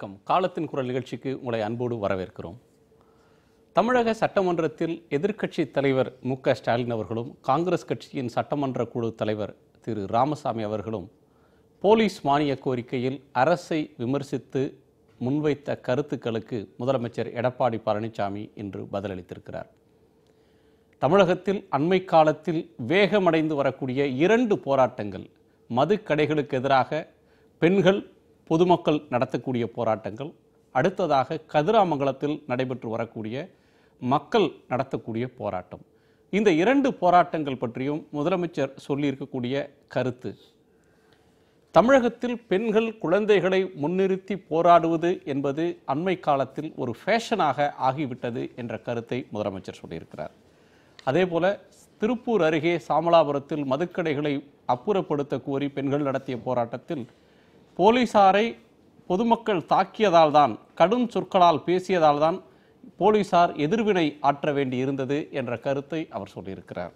வணக்கம். காலத்தின் குரல் நிகழ்ச்சிக்கு உங்களை அன்போடு வரவேற்கிறோம். தமிழக சட்டமன்றத்தில் எதிர்க்கட்சி தலைவர் மு.க.ஸ்டாலின் அவர்களும் காங்கிரஸ் கட்சியின் சட்டமன்ற குழு தலைவர் திரு ராமசாமி அவர்களும் போலீஸ் மானிய கோரிக்கையில் அரசை விமர்சித்து முன்வைத்த கருத்துக்களுக்கு முதலமைச்சர் எடப்பாடி பழனிசாமி இன்று பதிலளித்திருக்கிறார். தமிழகத்தில் அண்மை காலத்தில் வேகமடைந்து வரக்கூடிய 2 போராட்டங்கள், மதுக்கடைகளுக்கு எதிராக பெண்கள் பொதுமக்கள் நடத்தக்கூடிய போராட்டங்கள், அடுத்ததாக கதிராமங்கலத்தில் நடைபெற்று வரக்கூடிய மக்கள் நடத்தக்கூடிய போராட்டம். இந்த 2 போராட்டங்கள் பற்றியும் முதலமைச்சர் சொல்லியிருக்கக்கூடிய கருத்து, தமிழகத்தில் பெண்கள் குழந்தைகளை முன்னிறுத்தி போராடுவது என்பது அண்மை காலத்தில் ஒரு ஃபேஷனாக ஆகிவிட்டது என்ற கருத்தை முதலமைச்சர் சொல்லியிருக்கிறார். அதேபோல திருப்பூர் அருகே சாமலாபுரத்தில் மதுக்கடைகளை அப்புறப்படுத்த கோரி பெண்கள் நடத்திய போராட்டத்தில் போலீசாரை பொதுமக்கள் தாக்கியதால் தான், கடும் சொற்களால் பேசியதால் தான் போலீசார் எதிர்வினை ஆற்ற வேண்டி இருந்தது என்ற கருத்தை அவர் சொல்லியிருக்கிறார்.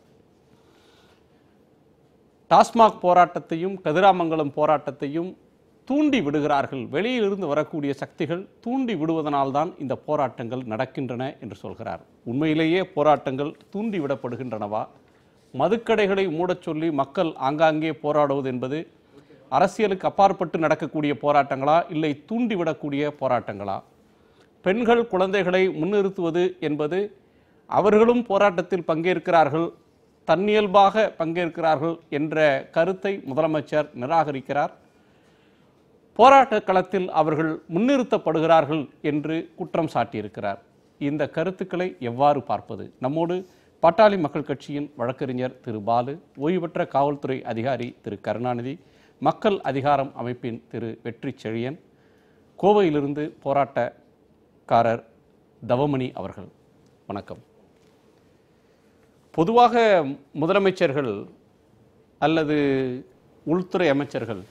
டாஸ்மாக் போராட்டத்தையும் கதிராமங்கலம் போராட்டத்தையும் தூண்டி விடுகிறார்கள், வெளியிலிருந்து வரக்கூடிய சக்திகள் தூண்டி விடுவதனால்தான் இந்த போராட்டங்கள் நடக்கின்றன என்று சொல்கிறார். உண்மையிலேயே போராட்டங்கள் தூண்டி விடப்படுகின்றனவா? மதுக்கடைகளை மூடச் சொல்லி மக்கள் ஆங்காங்கே போராடுவது என்பது அரசியலுக்கு அப்பாற்பட்டு நடக்கக்கூடிய போராட்டங்களா, இல்லை தூண்டிவிடக்கூடிய போராட்டங்களா? பெண்கள் குழந்தைகளை முன்னிறுத்துவது என்பது அவர்களும் போராட்டத்தில் பங்கேற்கிறார்கள், தன்னியல்பாக பங்கேற்கிறார்கள் என்ற கருத்தை முதலமைச்சர் நிராகரிக்கிறார். போராட்ட களத்தில் அவர்கள் முன்னிறுத்தப்படுகிறார்கள் என்று குற்றம் சாட்டியிருக்கிறார். இந்த கருத்துக்களை எவ்வாறு பார்ப்பது? நம்மோடு பாட்டாளி மக்கள் கட்சியின் வழக்கறிஞர் திரு பாலு, ஓய்வு பெற்ற காவல்துறை அதிகாரி திரு கருணாநிதி, மக்கள் அதிகாரம் அமைப்பின் திரு வெற்றி செழியன், கோவையிலிருந்து போராட்டக்காரர் தவமணி அவர்கள். வணக்கம். பொதுவாக முதலமைச்சர்கள் அல்லது உள்துறை அமைச்சர்கள்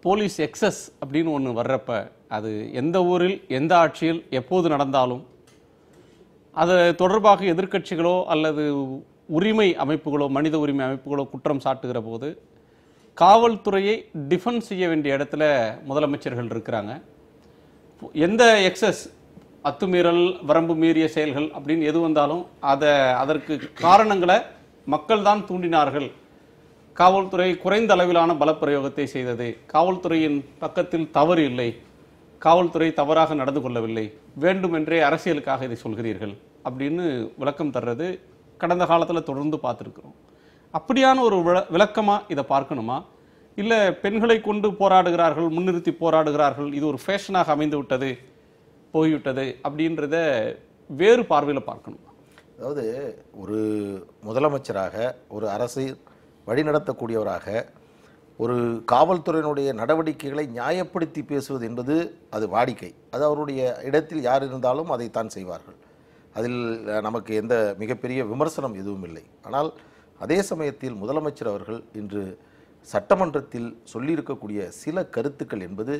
போலீஸ் எக்ஸஸ் அப்படின்னு ஒன்று வர்றப்ப, அது எந்த ஊரில் எந்த ஆட்சியில் எப்போது நடந்தாலும் அது தொடர்பாக எதிர்க்கட்சிகளோ அல்லது உரிமை அமைப்புகளோ, மனித உரிமை அமைப்புகளோ குற்றம் சாட்டுகிற போது காவல்துறையை டிஃபென்ஸ் செய்ய வேண்டிய இடத்துல முதலமைச்சர்கள் இருக்கிறாங்க. எந்த எக்ஸஸ், அத்துமீறல், வரம்பு மீறிய செயல்கள் அப்படின்னு எது வந்தாலும் அதற்கு காரணங்களை மக்கள் தான் தூண்டினார்கள். காவல்துறை குறைந்த அளவிலான பலப்பிரயோகத்தை செய்தது, காவல்துறையின் பக்கத்தில் தவறு இல்லை, காவல்துறை தவறாக நடந்து கொள்ளவில்லை, வேண்டுமென்றே அரசியலுக்காக இதை சொல்கிறீர்கள் அப்படின்னு விளக்கம் தர்றது கடந்த காலத்தில் தொடர்ந்து பார்த்துருக்கிறோம். அப்படியான ஒரு விளக்கமாக இதை பார்க்கணுமா, இல்லை பெண்களை கொண்டு போராடுகிறார்கள், முன்னிறுத்தி போராடுகிறார்கள், இது ஒரு ஃபேஷனாக அமைந்து விட்டது, போய்விட்டது அப்படின்றத வேறு பார்வையில் பார்க்கணுமா? அதாவது ஒரு முதலமைச்சராக, ஒரு அரசை வழிநடத்தக்கூடியவராக, ஒரு காவல்துறையினுடைய நடவடிக்கைகளை நியாயப்படுத்தி பேசுவது என்பது அது வாடிக்கை. அது அவருடைய இடத்தில் யார் இருந்தாலும் அதைத்தான் செய்வார்கள். அதில் நமக்கு எந்த மிகப்பெரிய விமர்சனம் எதுவும் இல்லை. ஆனால் அதே சமயத்தில் முதலமைச்சர் அவர்கள் இன்று சட்டமன்றத்தில் சொல்லியிருக்கக்கூடிய சில கருத்துக்கள் என்பது,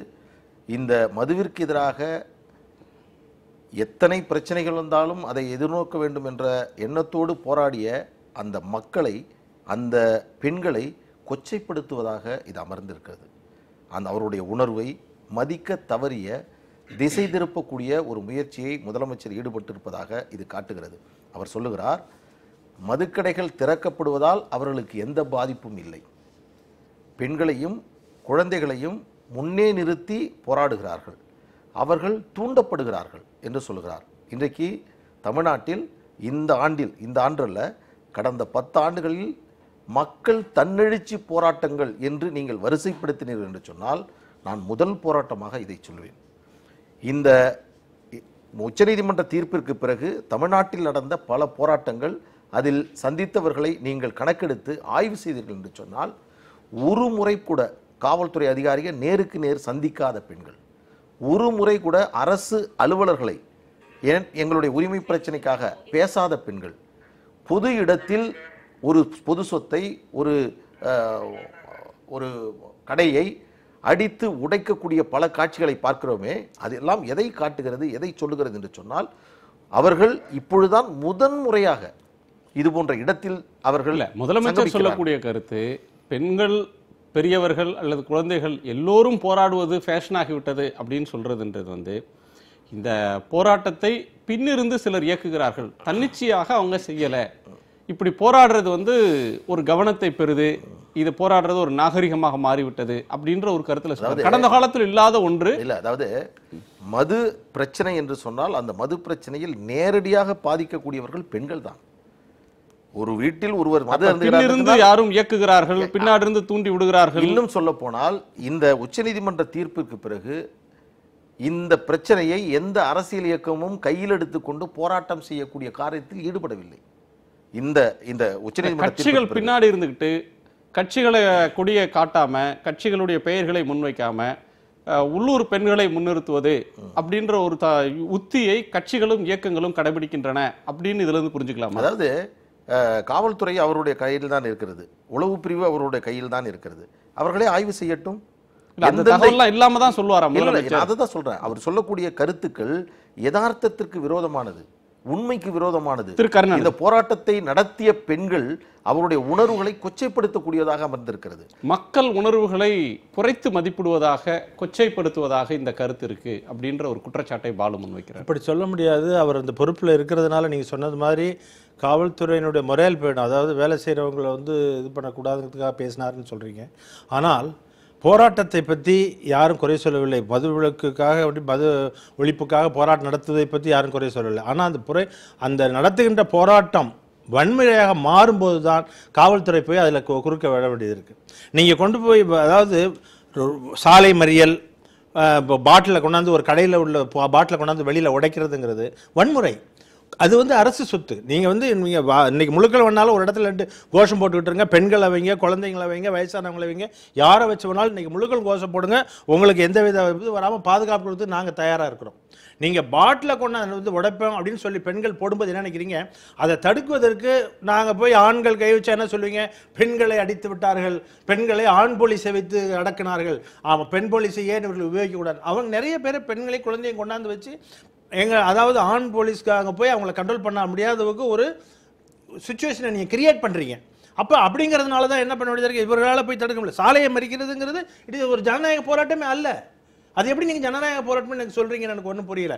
இந்த மதுவிற்கு எதிராக எத்தனை பிரச்சனைகள் வந்தாலும் அதை எதிர்நோக்க வேண்டும் என்ற எண்ணத்தோடு போராடிய அந்த மக்களை, அந்த பெண்களை கொச்சைப்படுத்துவதாக இது அமர்ந்திருக்கிறது. அவருடைய உணர்வை மதிக்க தவறிய, திசை திருப்பக்கூடிய ஒரு முயற்சியை முதலமைச்சர் ஈடுபட்டிருப்பதாக இது காட்டுகிறது. அவர் சொல்லுகிறார், மதுக்கடைகள் திறக்கப்படுவதால் அவர்களுக்கு எந்த பாதிப்பும் இல்லை, பெண்களையும் குழந்தைகளையும் முன்னே நிறுத்தி போராடுகிறார்கள், அவர்கள் தூண்டப்படுகிறார்கள் என்று சொல்கிறார். இன்றைக்கு தமிழ்நாட்டில் இந்த ஆண்டல்ல கடந்த 10 ஆண்டுகளில் மக்கள் தன்னெழுச்சி போராட்டங்கள் என்று நீங்கள் வரிசைப்படுத்தினீர்கள் என்று சொன்னால், நான் முதல் போராட்டமாக இதை சொல்வேன். இந்த உச்சநீதிமன்ற தீர்ப்பிற்கு பிறகு தமிழ்நாட்டில் நடந்த பல போராட்டங்கள், அதில் சந்தித்தவர்களை நீங்கள் கணக்கெடுத்து ஆய்வு செய்தீர்கள் என்று சொன்னால், ஒரு முறை கூட காவல்துறை அதிகாரிகள் நேருக்கு நேர் சந்திக்காத பெண்கள், ஒரு முறை கூட அரசு அலுவலர்களை எங்களுடைய உரிமை பிரச்சனைக்காக பேசாத பெண்கள், பொது இடத்தில் ஒரு பொது சொத்தை, ஒரு கடையை அடித்து உடைக்கக்கூடிய பல காட்சிகளை பார்க்கிறோமே, அதெல்லாம் எதை காட்டுகிறது, எதை சொல்லுகிறது என்று சொன்னால், அவர்கள் இப்பொழுதுதான் முதன்முறையாக இது போன்ற இடத்தில் அவர்கள் முதலமைச்சர் சொல்லக்கூடிய கருத்து, பெண்கள் பெரியவர்கள் அல்லது குழந்தைகள் எல்லோரும் போராடுவது ஃபேஷன் ஆகிவிட்டது அப்படின்னு சொல்றதுன்றது வந்து இந்த போராட்டத்தை பின்னிருந்து சிலர் இயக்குகிறார்கள், தன்னிச்சையாக அவங்க செய்யலை. இப்படி போராடுறது வந்து ஒரு கவனத்தை பெறுது, இது போராடுறது ஒரு நாகரிகமாக மாறிவிட்டது அப்படின்ற ஒரு கருத்துல சொல்றாங்க. கடந்த காலத்தில் இல்லாத ஒன்று இல்லை. அதாவது மது பிரச்சனை என்று சொன்னால் அந்த மது பிரச்சனையில் நேரடியாக பாதிக்கக்கூடியவர்கள் பெண்கள் தான். ஒரு வீட்டில் ஒருவர் மது பின்னிருந்து யாரும் இயக்குகிறார்கள், பின்னாடி இருந்து தூண்டி விடுகிறார்கள். இன்னும் சொல்ல போனால் இந்த உச்சநீதிமன்ற தீர்ப்பிற்கு பிறகு இந்த பிரச்சனையை எந்த அரசியல் இயக்கமும் கையில் எடுத்துக்கொண்டு போராட்டம் செய்யக்கூடிய காரியத்தில் ஈடுபடவில்லை. இந்த இந்த உச்சநீதிமன்ற கட்சிகள் பின்னாடி இருந்துகிட்டு கட்சிகளை கொடியை காட்டாம, கட்சிகளுடைய பெயர்களை முன்வைக்காம, உள்ளூர் பெண்களை முன்னிறுத்துவது அப்படின்ற ஒரு உத்தியை கட்சிகளும் இயக்கங்களும் கடைபிடிக்கின்றன அப்படின்னு இதுல இருந்து புரிஞ்சுக்கலாம். அதாவது காவல்துறை அவருடைய கையில் தான் இருக்கிறது, உளவு பிரிவு அவருடைய கையில் தான் இருக்கிறது. அவர்களே ஆய்வு செய்யட்டும். இல்லாம தான் சொல்லுவாரா? அதுதான் சொல்றேன். அவர் சொல்லக்கூடிய கருத்துக்கள் யதார்த்தத்திற்கு விரோதமானது, உண்மைக்கு விரோதமானது. இந்த போராட்டத்தை நடத்திய பெண்கள் அவருடைய உணர்வுகளை கொச்சைப்படுத்தக்கூடியதாக அமர்ந்திருக்கிறது. மக்கள் உணர்வுகளை குறைத்து மதிப்பிடுவதாக, கொச்சைப்படுத்துவதாக இந்த கருத்து இருக்கு அப்படின்ற ஒரு குற்றச்சாட்டை பாலு முன்வைக்கிறார். அப்படி சொல்ல முடியாது. அவர் அந்த பொறுப்பில் இருக்கிறதுனால நீங்கள் சொன்னது மாதிரி காவல்துறையினுடைய முறையில் போயிடும், அதாவது வேலை செய்கிறவங்களை வந்து இது பண்ணக்கூடாதுங்கிறதுக்காக பேசினாருன்னு சொல்கிறீங்க. ஆனால் போராட்டத்தை பற்றி யாரும் குறை சொல்லவில்லை. மது விலக்குக்காக மது ஒழிப்புக்காக போராட்டம் நடத்துவதை பற்றி யாரும் குறை சொல்லவில்லை. ஆனால் அந்த நடத்துகின்ற போராட்டம் வன்முறையாக மாறும்போது தான் காவல்துறை போய் அதில் குறுக்க விட வேண்டியது இருக்குது. நீங்கள் கொண்டு போய் அதாவது சாலை மறியல், பாட்டிலை கொண்டாந்து ஒரு கடையில் உள்ள பாட்டிலை கொண்டாந்து வெளியில் உடைக்கிறதுங்கிறது வன்முறை. அது வந்து அரசு சொத்து. நீங்கள் வந்து இன்னைக்கு முழுக்கள் வேணாலும் ஒரு இடத்துல கோஷம் போட்டுக்கிட்டு இருங்க, பெண்களை வைங்க, குழந்தைங்களை வைங்க, வயசானவங்களை வைங்க, யாரை வச்சு வேணாலும் இன்னைக்கு முழுக்கள் கோஷம் போடுங்க, உங்களுக்கு எந்த வித இது வராமல் பாதுகாப்பு கொடுத்து நாங்கள் தயாராக இருக்கிறோம். நீங்கள் பாட்டில் கொண்டாந்து வந்து உடைப்போம் அப்படின்னு சொல்லி பெண்கள் போடும்போது என்ன நினைக்கிறீங்க? அதை தடுக்குவதற்கு நாங்கள் போய் ஆண்கள் கை வச்சா என்ன சொல்லுவீங்க? பெண்களை அடித்து விட்டார்கள், பெண்களை ஆண் போலீஸை வைத்து அடக்கினார்கள், ஆமாம் பெண் போலீஸை ஏன் இவர்கள் உபயோகிக்கக்கூடாது. அவங்க நிறைய பேர் பெண்களை குழந்தையும் கொண்டாந்து வச்சு அதாவது ஆண் போலீஸ்க்காக போய் அவங்கள கண்ட்ரோல் பண்ண முடியாதவங்க ஒரு சுச்சுவேஷனை நீங்கள் கிரியேட் பண்ணுறீங்க. அப்போ அப்படிங்கிறதுனால தான் என்ன பண்ண வேண்டியது இருக்குது? இவர்களால் போய் தடுக்க முடியல. சாலையை மறிக்கிறதுங்கிறது இது ஒரு ஜனநாயக போராட்டமே அல்ல. அது எப்படி நீங்கள் ஜனநாயக போராட்டம் எனக்கு சொல்கிறீங்கன்னு எனக்கு ஒன்றும் புரியல.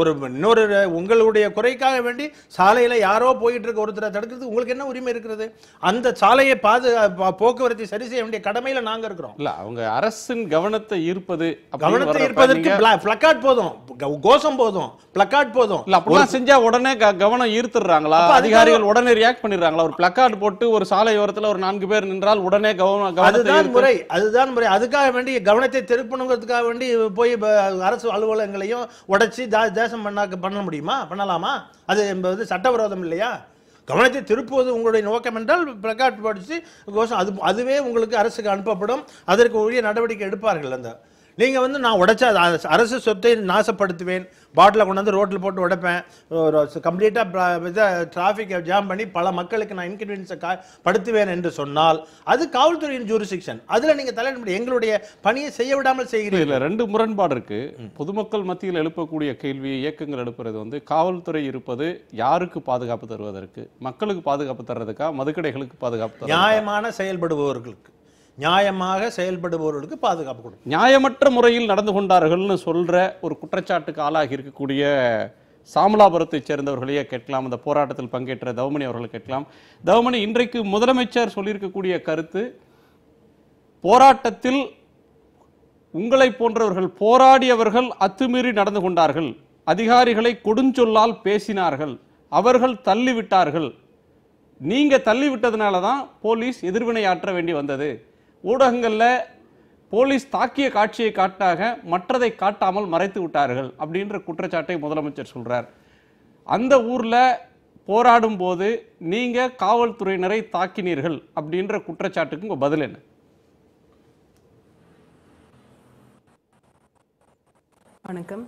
ஒரு இன்னொரு உங்களுடைய குறைக்காக வேண்டி சாலையில் யாரோ போயிட்டு இருக்க ஒருத்தரை தடுக்கிறது உங்களுக்கு என்ன உரிமை இருக்கிறது? அந்த சாலையை போக்குவரத்தை சரி செய்ய வேண்டிய கடமையில் நாங்கள் இருக்கிறோம். இல்லை, அவங்க அரசின் கவனத்தை ஈர்ப்பது, கவனத்தை ஈர்ப்பதற்கு பிளக்கார்ட் போதும், கோஷம் போதும், பிளக்கார்ட் போதும். இல்லை, அப்படிலாம் செஞ்சா உடனே கவனம் ஈர்த்துறாங்களா? அதிகாரிகள் உடனே ரியாக்ட் பண்ணிடுறாங்களா? ஒரு பிளக்கார்ட் போட்டு ஒரு சாலை ஓரத்தில் ஒரு 4 பேர் நின்றால் உடனே அதுதான் முறை. அதுதான் முறை. அதுக்காக வேண்டி கவனத்தை திருப்பணுங்கிறதுக்காக வேண்டி போய் அரசு அலுவலகங்களையும் உடைச்சி தேசம் பண்ண முடியுமா? பண்ணலாமா? அது என்பது சட்டவிரோதம் இல்லையா? கவனத்தை திருப்புவது உங்களுடைய நோக்கம் என்றால் பிளக்கார்ட் படிச்சு கோஷம் அதுவே உங்களுக்கு அரசுக்கு அனுப்பப்படும். அதற்கு உரிய நடவடிக்கை எடுப்பார்கள். அந்த நீங்கள் வந்து நான் உடைச்சா அரசு சொத்தை நாசப்படுத்துவேன், பாட்டில் கொண்டாந்து ரோட்டில் போட்டு உடைப்பேன், கம்ப்ளீட்டாக டிராஃபிக்கை ஜாம் பண்ணி பல மக்களுக்கு நான் இன்கன்வீனியன்ஸை படுத்துவேன் என்று சொன்னால் அது காவல்துறையின் ஜூரிஸ்டிக்ஷன். அதில் நீங்கள் தலையிட முடியும். எங்களுடைய பணியை செய்ய விடாமல் செய்கிறீர்கள். 2 முரண்பாடு இருக்கு. பொதுமக்கள் மத்தியில் எழுப்பக்கூடிய கேள்வி, இயக்கங்கள் எழுப்புறது வந்து காவல்துறை இருப்பது யாருக்கு பாதுகாப்பு தருவதற்கு? மக்களுக்கு பாதுகாப்பு தர்றதுக்கா, மதுக்கடைகளுக்கு பாதுகாப்பு? நியாயமான செயல்படுபவர்களுக்கு, நியாயமாக செயல்படுபவர்களுக்கு பாதுகாப்பு கொடுக்கும். நியாயமற்ற முறையில் நடந்து கொண்டார்கள்னு சொல்ற ஒரு குற்றச்சாட்டுக்கு ஆளாகி இருக்கக்கூடிய சாமலாபுரத்தை சேர்ந்தவர்களையே கேட்கலாம். அந்த போராட்டத்தில் பங்கேற்ற தவமணி அவர்களை கேட்கலாம். தவமணி, இன்றைக்கு முதலமைச்சர் சொல்லியிருக்கக்கூடிய கருத்து, போராட்டத்தில் உங்களை போன்றவர்கள், போராடியவர்கள் அத்துமீறி நடந்து கொண்டார்கள், அதிகாரிகளை கொடுஞ்சொல்லால் பேசினார்கள், அவர்கள் தள்ளிவிட்டார்கள், நீங்க தள்ளிவிட்டதுனால தான் போலீஸ் எதிர்வினையாற்ற வேண்டி வந்தது, ஊடகங்களில் போலீஸ் தாக்கிய காட்சியை காட்டாக மற்றதை காட்டாமல் மறைத்து விட்டார்கள் அப்படின்ற குற்றச்சாட்டை முதலமைச்சர் சொல்றார். அந்த ஊர்ல போராடும் போது நீங்க காவல்துறையினரை தாக்கினீர்கள் அப்படின்ற குற்றச்சாட்டுக்கு உங்க பதில் என்ன? வணக்கம்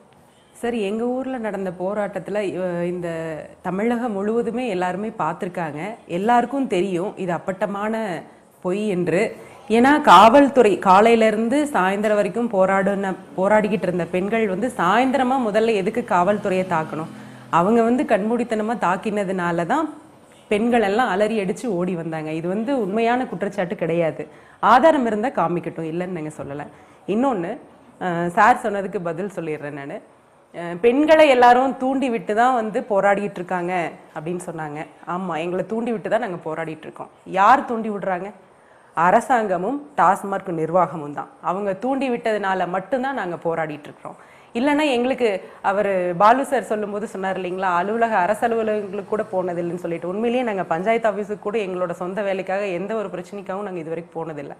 சார். எங்கள் ஊரில் நடந்த போராட்டத்தில் இந்த தமிழகம் முழுவதுமே எல்லாருமே பார்த்துருக்காங்க. எல்லாருக்கும் தெரியும் இது அப்பட்டமான பொய் என்று. ஏன்னா காவல்துறை காலையிலேருந்து சாயந்தரம் வரைக்கும் போராடிக்கிட்டு இருந்த பெண்கள் வந்து சாயந்தரமாக முதல்ல எதுக்கு காவல்துறையை தாக்கணும்? அவங்க வந்து கண்மூடித்தனமாக தாக்கினதுனால தான் பெண்கள் எல்லாம் அலறி அடிச்சு ஓடி வந்தாங்க. இது வந்து உண்மையான குற்றச்சாட்டு கிடையாது. ஆதாரம் இருந்தா காமிக்கட்டும், இல்லைன்னு நாங்க சொல்லல. இன்னொன்னு, சார் சொன்னதுக்கு பதில் சொல்லிடுறேன் நான். பெண்களை எல்லாரும் தூண்டி விட்டு தான் வந்து போராடிட்டு இருக்காங்க அப்படின்னு சொன்னாங்க. ஆமா, எங்களை தூண்டி விட்டு தான் நாங்க போராடிட்டு இருக்கோம். யார் தூண்டி விடுறாங்க? அரசாங்கமும் டாஸ்மார்க் நிர்வாகமும் தான். அவங்க தூண்டி விட்டதுனால மட்டும்தான் நாங்க போராடிட்டு இருக்கிறோம். இல்லைன்னா எங்களுக்கு அவர் பாலு சார் சொல்லும் போது சொன்னார் இல்லைங்களா, அரசு அலுவலகங்களுக்கு கூட போனதில்லைன்னு சொல்லிட்டு. உண்மையிலேயே நாங்கள் பஞ்சாயத்து ஆஃபீஸுக்கு கூட எங்களோட சொந்த வேலைக்காக எந்த ஒரு பிரச்சனைக்காகவும் நாங்கள் இது வரைக்கும் போனதில்லை.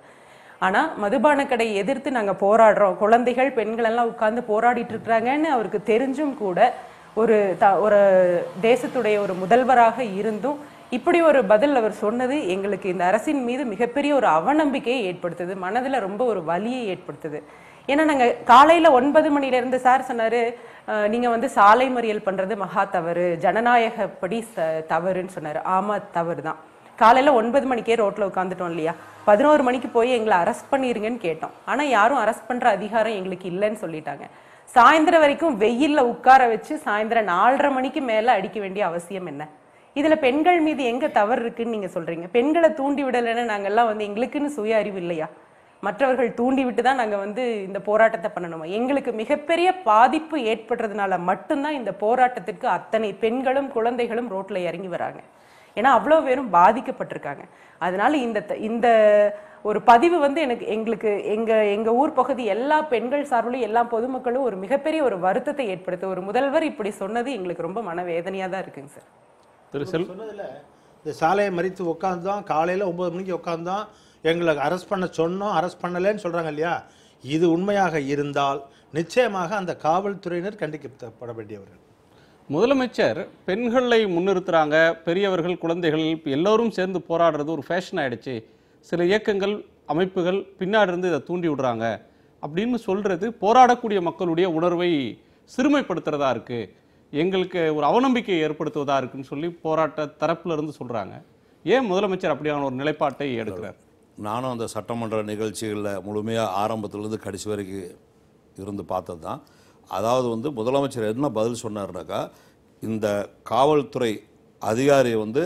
ஆனால் மதுபான கடை எதிர்த்து நாங்கள் போராடுறோம், குழந்தைகள் பெண்கள் எல்லாம் உட்கார்ந்து போராடிட்டு இருக்கிறாங்கன்னு அவருக்கு தெரிஞ்சும் கூட ஒரு தேசத்துடைய ஒரு முதல்வராக இருந்தும் இப்படி ஒரு பதில் அவர் சொன்னது எங்களுக்கு இந்த அரசின் மீது மிகப்பெரிய ஒரு அவநம்பிக்கையை ஏற்படுத்துது, மனதில் ரொம்ப ஒரு வலியை ஏற்படுத்துது. ஏன்னா நாங்கள் காலையில் 9 மணிலேருந்து சார் சொன்னார், நீங்கள் வந்து சாலை மறியல் பண்ணுறது மகா தவறு, ஜனநாயகப்படி தவறுன்னு சொன்னார். ஆமாம், தவறு தான். காலையில் 9 மணிக்கே ரோட்டில் உட்காந்துட்டோம் இல்லையா, 11 மணிக்கு போய் எங்களை அரெஸ்ட் பண்ணிருங்கன்னு கேட்டோம். ஆனால் யாரும் அரெஸ்ட் பண்ணுற அதிகாரம் எங்களுக்கு இல்லைன்னு சொல்லிட்டாங்க. சாயந்தரம் வரைக்கும் வெயிலில் உட்கார வச்சு சாயந்தரம் 4:30 மணிக்கு மேலே அடிக்க வேண்டிய அவசியம் என்ன? இதில் பெண்கள் மீது எங்கே தவறு இருக்குன்னு நீங்கள் சொல்கிறீங்க? பெண்களை தூண்டி விடலைன்னு நாங்கள்லாம் வந்து எங்களுக்குன்னு சுய அறிவு இல்லையா? மற்றவர்கள் தூண்டி விட்டு தான் நாங்கள் வந்து இந்த போராட்டத்தை பண்ணணுமா? எங்களுக்கு மிகப்பெரிய பாதிப்பு ஏற்படுறதுனால மட்டும்தான் இந்த போராட்டத்திற்கு அத்தனை பெண்களும் குழந்தைகளும் ரோட்டில் இறங்கி வராங்க. ஏன்னா அவ்வளோ பேரும் பாதிக்கப்பட்டிருக்காங்க. அதனால இந்த ஒரு பதிவு வந்து எங்களுக்கு எங்கள் ஊர் பகுதி எல்லா பெண்கள் சார்பிலும் எல்லா பொதுமக்களும் ஒரு மிகப்பெரிய ஒரு வருத்தத்தை ஏற்படுத்து. ஒரு முதல்வர் இப்படி சொன்னது எங்களுக்கு ரொம்ப மனவேதனையாக தான் இருக்குங்க சார். சொன்னதில் இந்த சாலையை மறித்து உட்காந்துதான் காலையில் 9 மணிக்கு உட்காந்துதான் எங்களை அரெஸ்ட் பண்ண சொன்னோம், அரெஸ்ட் பண்ணலைன்னு சொல்கிறாங்க இல்லையா? இது உண்மையாக இருந்தால் நிச்சயமாக அந்த காவல்துறையினர் கண்டிக்கப்பட வேண்டியவர்கள். முதலமைச்சர் பெண்களை முன்னிறுத்துறாங்க, பெரியவர்கள் குழந்தைகள் எல்லோரும் சேர்ந்து போராடுறது ஒரு ஃபேஷன் ஆயிடுச்சு, சில இயக்கங்கள் அமைப்புகள் பின்னாடி இருந்து இதை தூண்டி விடுறாங்க அப்படின்னு சொல்றது போராடக்கூடிய மக்களுடைய உணர்வை சிறுமைப்படுத்துறதா இருக்கு, எங்களுக்கு ஒரு அவநம்பிக்கையை ஏற்படுத்துவதா இருக்குன்னு சொல்லி போராட்ட தரப்புல இருந்து சொல்றாங்க. ஏன் முதலமைச்சர் அப்படியான ஒரு நிலைப்பாட்டை எடுக்கிறார்? நானும் அந்த சட்டமன்ற நிகழ்ச்சிகளில் முழுமையாக ஆரம்பத்திலேருந்து கடைசி வரைக்கும் இருந்து பார்த்தது தான். அதாவது வந்து முதலமைச்சர் என்ன பதில் சொன்னார்னாக்கா, இந்த காவல்துறை அதிகாரி வந்து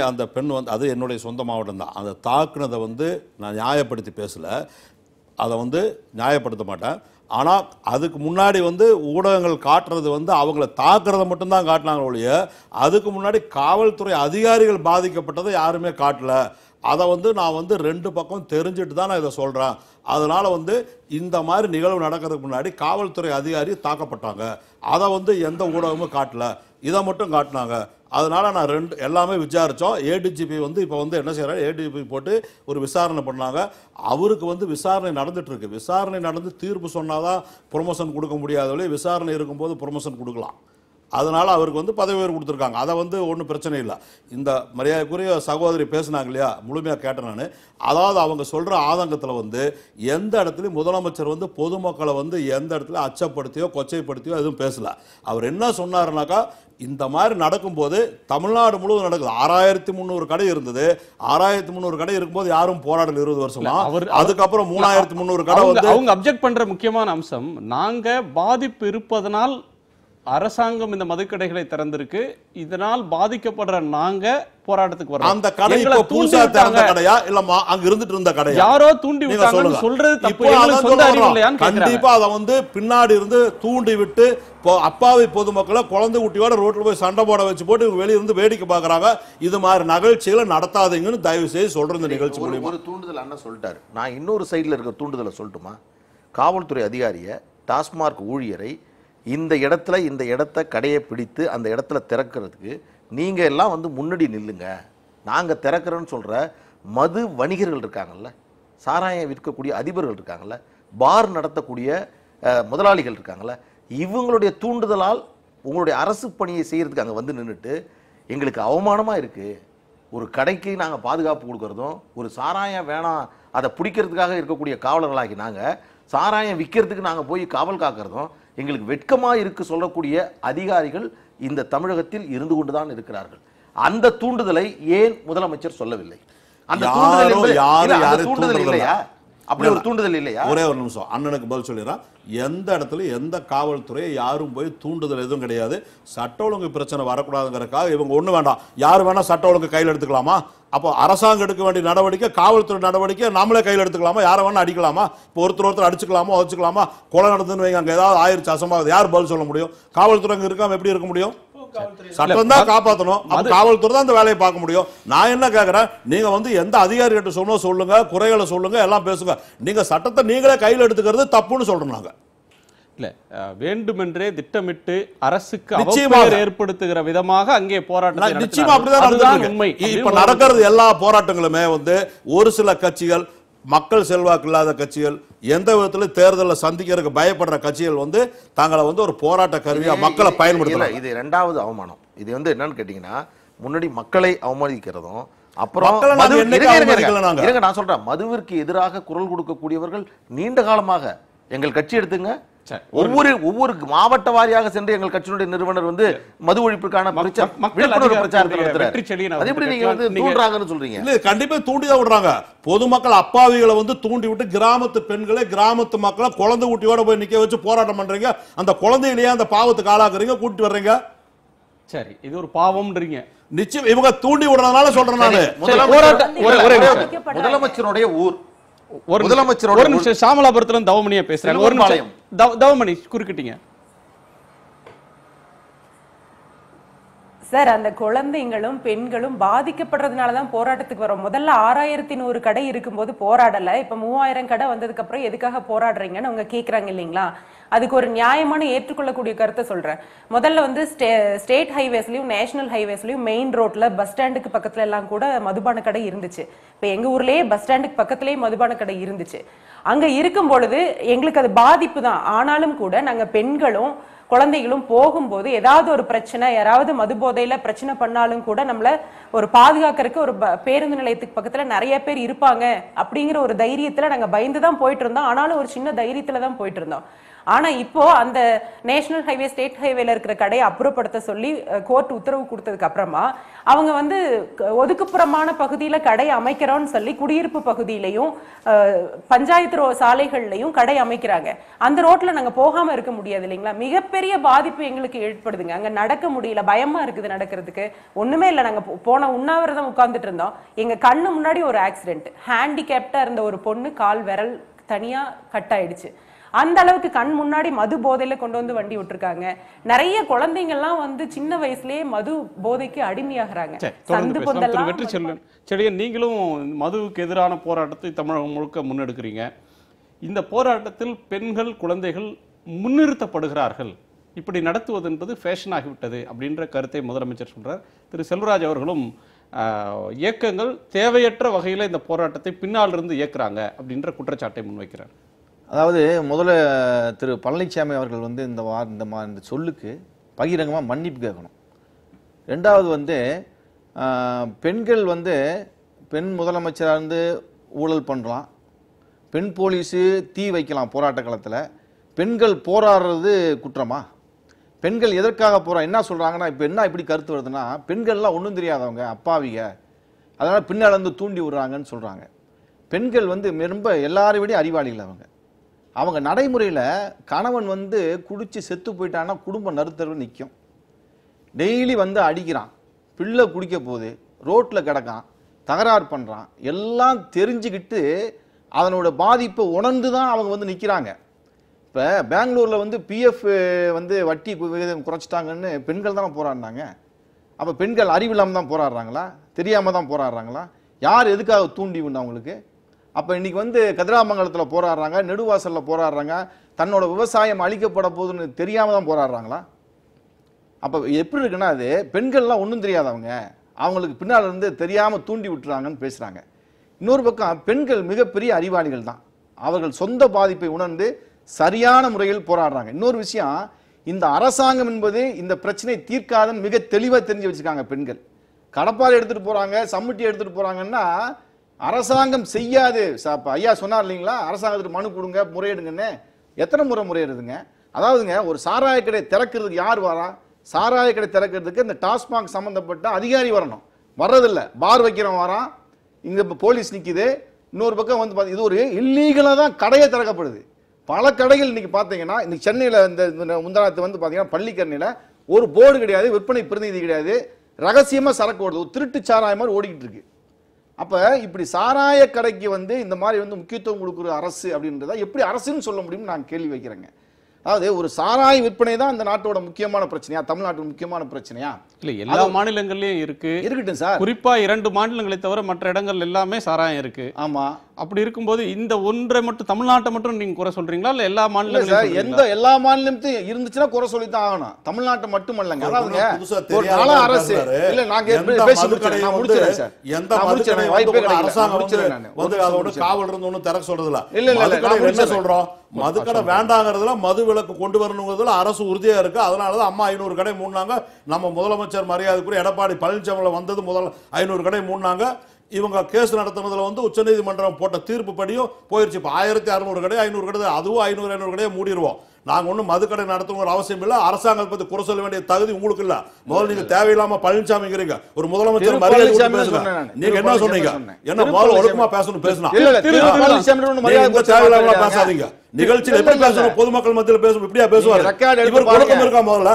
அந்த பெண் வந்து அது என்னுடைய சொந்த மாவட்டம் தான், அந்த தாக்குனதை வந்து நான் நியாயப்படுத்தி பேசலை, அதை வந்து நியாயப்படுத்த மாட்டேன். ஆனால் அதுக்கு முன்னாடி வந்து ஊடகங்கள் காட்டுறது வந்து அவங்கள தாக்குறதை மட்டும்தான் காட்டினாங்க ஒழிய அதுக்கு முன்னாடி காவல்துறை அதிகாரிகள் பாதிக்கப்பட்டதை யாருமே காட்டல. அதை வந்து நான் வந்து 2 பக்கம் தெரிஞ்சுட்டு தான் நான் இதை சொல்கிறேன். அதனால் வந்து இந்த மாதிரி நிகழ்வு நடக்கிறதுக்கு முன்னாடி காவல்துறை அதிகாரி தாக்கப்பட்டாங்க, அதை வந்து எந்த ஊடகமும் காட்டல, இதை மட்டும் காட்டினாங்க. அதனால் நான் எல்லாமே விசாரித்தோம். ஏடிஜிபி வந்து இப்போ வந்து என்ன செய்கிறாரு, ஏடிஜிபி போட்டு ஒரு விசாரணை பண்ணாங்க. அவருக்கு வந்து விசாரணை நடந்துகிட்ருக்கு. விசாரணை நடந்து தீர்ப்பு சொன்னால் தான் ப்ரொமோஷன் கொடுக்க முடியாதவளே, விசாரணை இருக்கும்போது ப்ரொமோஷன் கொடுக்கலாம். அதனால் அவருக்கு வந்து பதவி உயர்வு கொடுத்துருக்காங்க. அதை வந்து ஒன்றும் பிரச்சனை இல்லை. இந்த மரியாதைக்குரிய சகோதரி பேசினாங்க இல்லையா, முழுமையாக கேட்டேன் நான். அதாவது அவங்க சொல்கிற ஆதங்கத்தில் வந்து எந்த இடத்துலையும் முதலமைச்சர் வந்து பொதுமக்களை வந்து எந்த இடத்துல அச்சப்படுத்தியோ கொச்சைப்படுத்தியோ எதுவும் பேசலை. அவர் என்ன சொன்னாருனாக்கா, இந்த மாதிரி நடக்கும்போது தமிழ்நாடு முழுவதும் நடக்குது. 6300 கடை இருந்தது. 6300 கடை இருக்கும்போது யாரும் போராடல 20 வருஷமா. அதுக்கப்புறம் 3300 கடை வந்து அவங்க அப்ஜெக்ட் பண்ற முக்கியமான அம்சம், நாங்க பாதிப்பு இருப்பதனால் அரசாங்கம் இந்த மதுக்கடைகளை திறந்திருக்கு, இதனால் பாதிக்கப்படுற நாங்க போராட்டத்துக்கு வரோம். அந்த கடை இப்ப புதுசா திறந்த கடையா இல்ல அங்க இருந்துட்டு இருந்த கடையா? யாரோ தூண்டி விட்டாங்கன்னு சொல்றது தப்பு. எங்களுக்கு சொந்த அறிவு இல்லையான்னு கேக்குறாங்க. கண்டிப்பா அதை வந்து பின்னாடி இருந்து தூண்டி விட்டு அப்பாவி பொதுமக்களை குழந்தை குட்டியோட ரோட்ல போய் சண்டை போட வச்சு போட்டு வெளிய இருந்து வேடிக்கை பாக்குறாங்க. இது மாதிரி நிகழ்ச்சிகளை நடத்தாதீங்கன்னு தயவு செய்து சொல்ற இந்த நிகழ்ச்சி மூலமா ஒரு தூண்டுதல் அண்ணன் சொல்லிட்டாரு. நான் இன்னொரு சைடுல இருக்க தூண்டுதலை சொல்லட்டுமா? காவல்துறை அதிகாரியை, டாஸ்மார்க் ஊழியரை இந்த இடத்த கடையை பிடித்து அந்த இடத்துல திறக்கிறதுக்கு நீங்கள் எல்லாம் வந்து முன்னாடி நில்லுங்க, நாங்கள் திறக்கிறோன்னு சொல்கிற மது வணிகர்கள் இருக்காங்கல்ல, சாராயம் விற்கக்கூடிய அதிபர்கள் இருக்காங்கல்ல, பார் நடத்தக்கூடிய முதலாளிகள் இருக்காங்கல்ல, இவங்களுடைய தூண்டுதலால் உங்களுடைய அரசு பணியை செய்கிறதுக்கு அங்கே வந்து நின்றுட்டு எங்களுக்கு அவமானமாக இருக்குது, ஒரு கடைக்கு நாங்கள் பாதுகாப்பு கொடுக்குறதும், ஒரு சாராயம் வேணாம் அதை பிடிக்கிறதுக்காக இருக்கக்கூடிய காவலர்களாகி நாங்கள் சாராயம் விற்கிறதுக்கு நாங்கள் போய் காவல் காக்கிறதும் எங்களுக்கு வெட்கமாக இருக்கு சொல்லக்கூடிய அதிகாரிகள் இந்த தமிழகத்தில் இருந்து கொண்டுதான் இருக்கிறார்கள். அந்த தூண்டுதலை ஏன் முதலமைச்சர் சொல்லவில்லை? அந்த தூண்டுதல் இல்லையா? அப்படி ஒரு தூண்டுதல் இல்லையா? ஒரே ஒரு நிமிஷம், அண்ணனுக்கு பதில் சொல்லிடுறான். எந்த இடத்துல எந்த காவல்துறை யாரும் போய் தூண்டுதல் எதுவும் கிடையாது. சட்ட ஒழுங்கு பிரச்சனை வரக்கூடாதுங்கிறதுக்காக இவங்க ஒண்ணு வேண்டாம், யார் வேணா சட்ட ஒழுங்கு கையில் எடுத்துக்கலாமா? அப்போ அரசாங்கம் எடுக்க வேண்டிய நடவடிக்கை, காவல்துறை நடவடிக்கை நாமளே கையில் எடுத்துக்கலாமா? யாரை வேணா அடிக்கலாமா? இப்போ ஒருத்தர் அடிச்சுக்கலாமா, வச்சுக்கலாமா? கொலை நடந்துன்னு வைங்க, அங்க ஏதாவது ஆயிரச்சு அசம்பாவது, யார் பதில் சொல்ல முடியும்? காவல்துறை அங்க இருக்காம எப்படி இருக்க முடியும்? சட்டம் தான் காப்பாற்றணும், காவல்துறை தான் அந்த வேலையை பார்க்க முடியும். நான் என்ன கேட்கிறேன், நீங்க எந்த அதிகாரிகிட்ட சொன்னோம் சொல்லுங்க, குறைகளை சொல்லுங்க, எல்லாம் பேசுங்க. நீங்க சட்டத்தை நீங்களே கையில் எடுத்துக்கிறது தப்புன்னு சொல்றோம் நாங்க. இல்ல, வேண்டுமென்றே திட்டமிட்டு அரசுக்கு அவப்பெயர் ஏற்படுத்துகிற விதமாக அங்கே போராட்டம் நிச்சயமா அப்படிதான் உண்மை. இப்ப நடக்கிறது எல்லா போராட்டங்களுமே ஒரு சில கட்சிகள், மக்கள் செல்வாக்கு இல்லாத கட்சிகள், எந்த விதத்துல தேர்தலில் சந்திக்கிறதுக்கு பயப்படுற கட்சிகள் தாங்களை ஒரு போராட்ட கருவியா மக்களை பயன்படுத்தலாம். இது இரண்டாவது அவமானம். இது என்னன்னு கேட்டீங்கன்னா, முன்னாடி மக்களை அவமதிக்கிறதும், அப்புறம் நான் சொல்றேன், மதுவிற்கு எதிராக குரல் கொடுக்கக்கூடியவர்கள் நீண்ட காலமாக எங்கள் கட்சி எடுத்துங்க, ஒவ்வொரு மாவட்ட வாரியாக சென்று எங்கள் கட்சியினுடைய நிறுவனர் மது ஒழிப்புக்கான கண்டிப்பா தூண்டிதான் விடுறாங்க. பொதுமக்கள் அப்பாவிகளை தூண்டி விட்டு கிராமத்து பெண்களை, கிராமத்து மக்களை குழந்தை ஊட்டியோட போய் நிக்க வச்சு போராட்டம் பண்றீங்க. அந்த குழந்தைகளையே அந்த பாவத்துக்கு ஆளாக்குறீங்க, கூட்டி வர்றீங்க. சரி, இது ஒரு பாவம்ன்றீங்க. நிச்சயம் இவங்க தூண்டி விடுறதுனால சொல்றேன் நானு. முதலமைச்சருடைய ஊர், ஒரு நிமிஷம், சாமலாபுரத்துல தவமணியா பேசுறாங்க. ஒரு நிமிஷம் தவமணி, குறுக்கிட்டீங்க சார். அந்த குழந்தைங்களும் பெண்களும் பாதிக்கப்படுறதுனால தான் போராட்டத்துக்கு வரோம். முதல்ல 6100 கடை இருக்கும்போது போராடல, இப்ப 3000 கடை வந்ததுக்கு அப்புறம் எதுக்காக போராடுறீங்கன்னு அவங்க கேக்குறாங்க இல்லைங்களா? அதுக்கு ஒரு நியாயமான ஏற்றுக்கொள்ளக்கூடிய கருத்தை சொல்றேன். முதல்ல ஸ்டேட் ஹைவேஸ்லயும் நேஷனல் ஹைவேஸ்லயும் மெயின் ரோட்ல பஸ் ஸ்டாண்டுக்கு பக்கத்துல எல்லாம் கூட மதுபான கடை இருந்துச்சு. இப்ப எங்க ஊர்லயே பஸ் ஸ்டாண்டுக்கு பக்கத்திலேயே மதுபான கடை இருந்துச்சு. அங்க இருக்கும் பொழுது எங்களுக்கு அது பாதிப்பு தான். ஆனாலும் கூட நாங்க பெண்களும் குழந்தைகளும் போகும்போது ஏதாவது ஒரு பிரச்சனை, யாராவது மது போதையில பிரச்சனை பண்ணாலும் கூட நம்மள ஒரு பாதுகாக்கிறதுக்கு ஒரு பேருந்து நிலையத்துக்கு பக்கத்துல நிறைய பேர் இருப்பாங்க அப்படிங்கிற ஒரு தைரியத்துல நாங்க பயந்துதான் போயிட்டு இருந்தோம். ஆனாலும் ஒரு சின்ன தைரியத்துல தான் போயிட்டு இருந்தோம். ஆனா இப்போ அந்த நேஷனல் ஹைவே, ஸ்டேட் ஹைவேல இருக்கிற கடையை அப்புறப்படுத்த சொல்லி கோர்ட் உத்தரவு கொடுத்ததுக்கு அப்புறமா அவங்க ஒதுக்குப்புறமான பகுதியில கடை அமைக்கிறோம்னு சொல்லி குடியிருப்பு பகுதியிலையும் பஞ்சாயத்து சாலைகள்லையும் கடை அமைக்கிறாங்க. அந்த ரோட்ல நாங்க போகாம இருக்க முடியாது இல்லைங்களா? மிகப்பெரிய பாதிப்பு எங்களுக்கு ஏற்படுதுங்க. அங்க நடக்க முடியல, பயமா இருக்குது நடக்கிறதுக்கு. ஒண்ணுமே இல்லை, நாங்க போன உண்ணாவிரதம் உட்கார்ந்துட்டு இருந்தோம். எங்க கண்ணு முன்னாடி ஒரு ஆக்சிடென்ட், ஹேண்டிகேப்டா இருந்த ஒரு பொண்ணு கால் விரல் தனியா கட் ஆயிடுச்சு. அந்த அளவுக்கு கண் முன்னாடி மது போதையில கொண்டு வண்டி விட்டுருக்காங்க. நிறைய குழந்தைங்கள்லாம் சின்ன வயசுலயே மது போதைக்கு அடிமையாகிறாங்க. வெற்றி செல்வன், நீங்களும் மதுவுக்கு எதிரான போராட்டத்தை தமிழகம் முழுக்க முன்னெடுக்கிறீங்க. இந்த போராட்டத்தில் பெண்கள், குழந்தைகள் முன்னிறுத்தப்படுகிறார்கள். இப்படி நடத்துவது என்பது ஃபேஷன் ஆகிவிட்டது அப்படின்ற கருத்தை முதலமைச்சர் சொல்றார். திரு செல்வராஜ் அவர்களும் இயக்கங்கள் தேவையற்ற வகையில் இந்த போராட்டத்தை பின்னால் இருந்து இயக்குறாங்க அப்படின்ற குற்றச்சாட்டை முன்வைக்கிறார். அதாவது முதல்ல திரு பழனிசாமி அவர்கள் இந்த சொல்லுக்கு பகிரங்கமாக மன்னிப்பு கேட்கணும். ரெண்டாவது பெண்கள் பெண் முதலமைச்சராக இருந்து ஊழல் பண்ணலாம், பெண் போலீஸு தீ வைக்கலாம் போராட்ட காலத்தில். பெண்கள் போராடுறது குற்றமா? பெண்கள் எதற்காக என்ன சொல்கிறாங்கன்னா, இப்போ என்ன இப்படி கருத்து வருதுன்னா, பெண்கள்லாம் ஒன்றும் தெரியாதவங்க, அப்பாவிங்க, அதனால் பின்னால் தூண்டி விடுறாங்கன்னு சொல்கிறாங்க. பெண்கள் ரொம்ப எல்லாரை விட அறிவாளிகள். அவங்க நடைமுறையில் கணவன் குடிச்சு செத்து போயிட்டான்னா குடும்ப நடுத்தரவு நிற்கும். டெய்லி அடிக்கிறான், பிள்ளை குடிக்க போகுது, ரோட்டில் கிடக்கான், தகராறு பண்ணுறான், எல்லாம் தெரிஞ்சுக்கிட்டு அதனோட பாதிப்பை உணர்ந்து தான் அவங்க நிற்கிறாங்க. இப்போ பெங்களூரில் பிஎஃப் வட்டி விகிதம் குறைச்சிட்டாங்கன்னு பெண்கள் தானே போராடினாங்க. அப்போ பெண்கள் அறிவில்லாமல் தான் போராடுறாங்களா, தெரியாமல் தான் போராடுறாங்களா? யார் எதுக்காக தூண்டி விடணும் அவங்களுக்கு? அப்போ இன்னைக்கு கதிராமங்கலத்தில் போராடுறாங்க, நெடுவாசலில் போராடுறாங்க, தன்னோட விவசாயம் அழிக்கப்பட போகுதுன்னு தெரியாமல் தான் போராடுறாங்களா? அப்போ எப்படி இருக்குன்னா, அது பெண்கள்லாம் ஒன்றும் தெரியாதவங்க, அவங்களுக்கு பின்னால் தெரியாமல் தூண்டி விட்டுறாங்கன்னு பேசுகிறாங்க. இன்னொரு பக்கம் பெண்கள் மிகப்பெரிய அறிவாளிகள் தான், அவர்கள் சொந்த பாதிப்பை உணர்ந்து சரியான முறையில் போராடுறாங்க. இன்னொரு விஷயம், இந்த அரசாங்கம் என்பது இந்த பிரச்சனை தீர்க்காதன்னு மிக தெளிவாக தெரிஞ்சு வச்சுருக்காங்க பெண்கள். கடப்பாறை எடுத்துகிட்டு போகிறாங்க, சம்முட்டி எடுத்துகிட்டு போகிறாங்கன்னா அரசாங்கம் செய்யாது. ஐயா சொன்னார் இல்லைங்களா, அரசாங்கத்துக்கு மனு கொடுங்க, முறையிடுங்கன்னு. எத்தனை முறை முறையிடுதுங்க? அதாவதுங்க, ஒரு சாராய கடை திறக்கிறதுக்கு யார் வரா? சாராய கடை திறக்கிறதுக்கு இந்த டாஸ்மாக் சம்பந்தப்பட்ட அதிகாரி வரணும், வர்றதில்லை. பார் வைக்கிறவன் வரான், இங்கே இப்போ போலீஸ் நிற்கிது, இன்னொரு பக்கம் வந்து இது ஒரு இல்லீகலாக தான் கடையை திறக்கப்படுது. பல கடைகள் இன்னைக்கு பார்த்தீங்கன்னா இன்னைக்கு சென்னையில் இந்த முந்தானத்து வந்து பார்த்தீங்கன்னா பள்ளிக்கரணையில் ஒரு போர்டு கிடையாது, விற்பனை பிரதிநிதி கிடையாது, ரகசியமாக சரக்கு ஓடுது, ஒரு திருட்டு சாராய மாதிரி ஓடிக்கிட்டு இருக்கு. அப்போ இப்படி சாராய கடைக்கு வந்து இந்த மாதிரி வந்து முக்கியத்துவம் கொடுக்குற அரசு அப்படின்றத எப்படி அரசுன்னு சொல்ல முடியும்னு நான் கேள்வி வைக்கிறேங்க. அதாவது ஒரு சாராய விற்பனை தான் இந்த நாட்டோட முக்கியமான பிரச்சனையா, தமிழ்நாட்டோட முக்கியமான பிரச்சனையா? இல்ல, எல்லா மாநிலங்கள்லயும் இருக்கு. இருக்கட்டும் சார், குறிப்பா 2 மாநிலங்களை தவிர மற்ற இடங்கள் எல்லாமே சாராயம் இருக்கு. ஆமா. அப்படி இருக்கும்போது இந்த ஒன்றை மட்டும் தமிழ்நாட்டை மட்டும் நீங்க குறை சொல்றீங்களா இல்ல எல்லா சார் மாநிலங்களும்? எல்லா மாநிலத்தையும் இருந்துச்சுன்னா குறை சொல்லித்தான் ஆகணும். தமிழ்நாட்டை மட்டுமல்லங்க. அதாவதுங்க ஒரு கால அரசு இல்ல, நாங்க பேசி முடிச்சேன், நான் முடிச்சிடுறேன் சார். எந்த மதுக்கடை வாய்ப்பே அரசாங்கம் வந்து அதோட காவல் இருந்து ஒன்றும் திறக்க சொல்றதில்ல. என்ன சொல்றோம், மதுக்கடை வேண்டாங்கிறதுல மது விலக்கு கொண்டு வரணுங்கிறதுல அரசு உறுதியா இருக்கு. அதனாலதான் அம்மா 500 கடை மூடினாங்க. நம்ம முதலமைச்சர் மரியாதைக்குரிய எடப்பாடி பழனிசாமி வந்தது முதல் 500 கடை மூடினாங்க. இவங்க கேஸ் நடத்துனதுல வந்து உச்சநீதிமன்றம் போட்ட தீர்ப்பு படியும் போயிருச்சு. இப்போ 1600 கடை 500 கடை, அதுவும் 500 கடையை மூடிடுவோம். நாங்க ஒன்றும் மதுக்கடை நடத்தணும் அவசியம் இல்லை. அரசாங்கத்தை பத்தி குறை சொல்ல வேண்டிய தகுதி உங்களுக்கு இல்ல. முதல்ல நீங்க தேவையில்லாம பழனிசாமிங்கிறீங்க, ஒரு முதலமைச்சர் மரியாதை பேசுங்க. நீங்க என்ன சொன்னீங்க, என்ன முதல்ல ஒழுக்கமா பேசணும் பேசணும், தேவையில்லாம பேசாதீங்க. நிகழ்ச்சியில் எப்படி பேசணும், பொதுமக்கள் மத்தியில் பேசணும், இப்படியா பேசுவாரு? இவர் ஒழுக்கம் இருக்கா முதல்ல?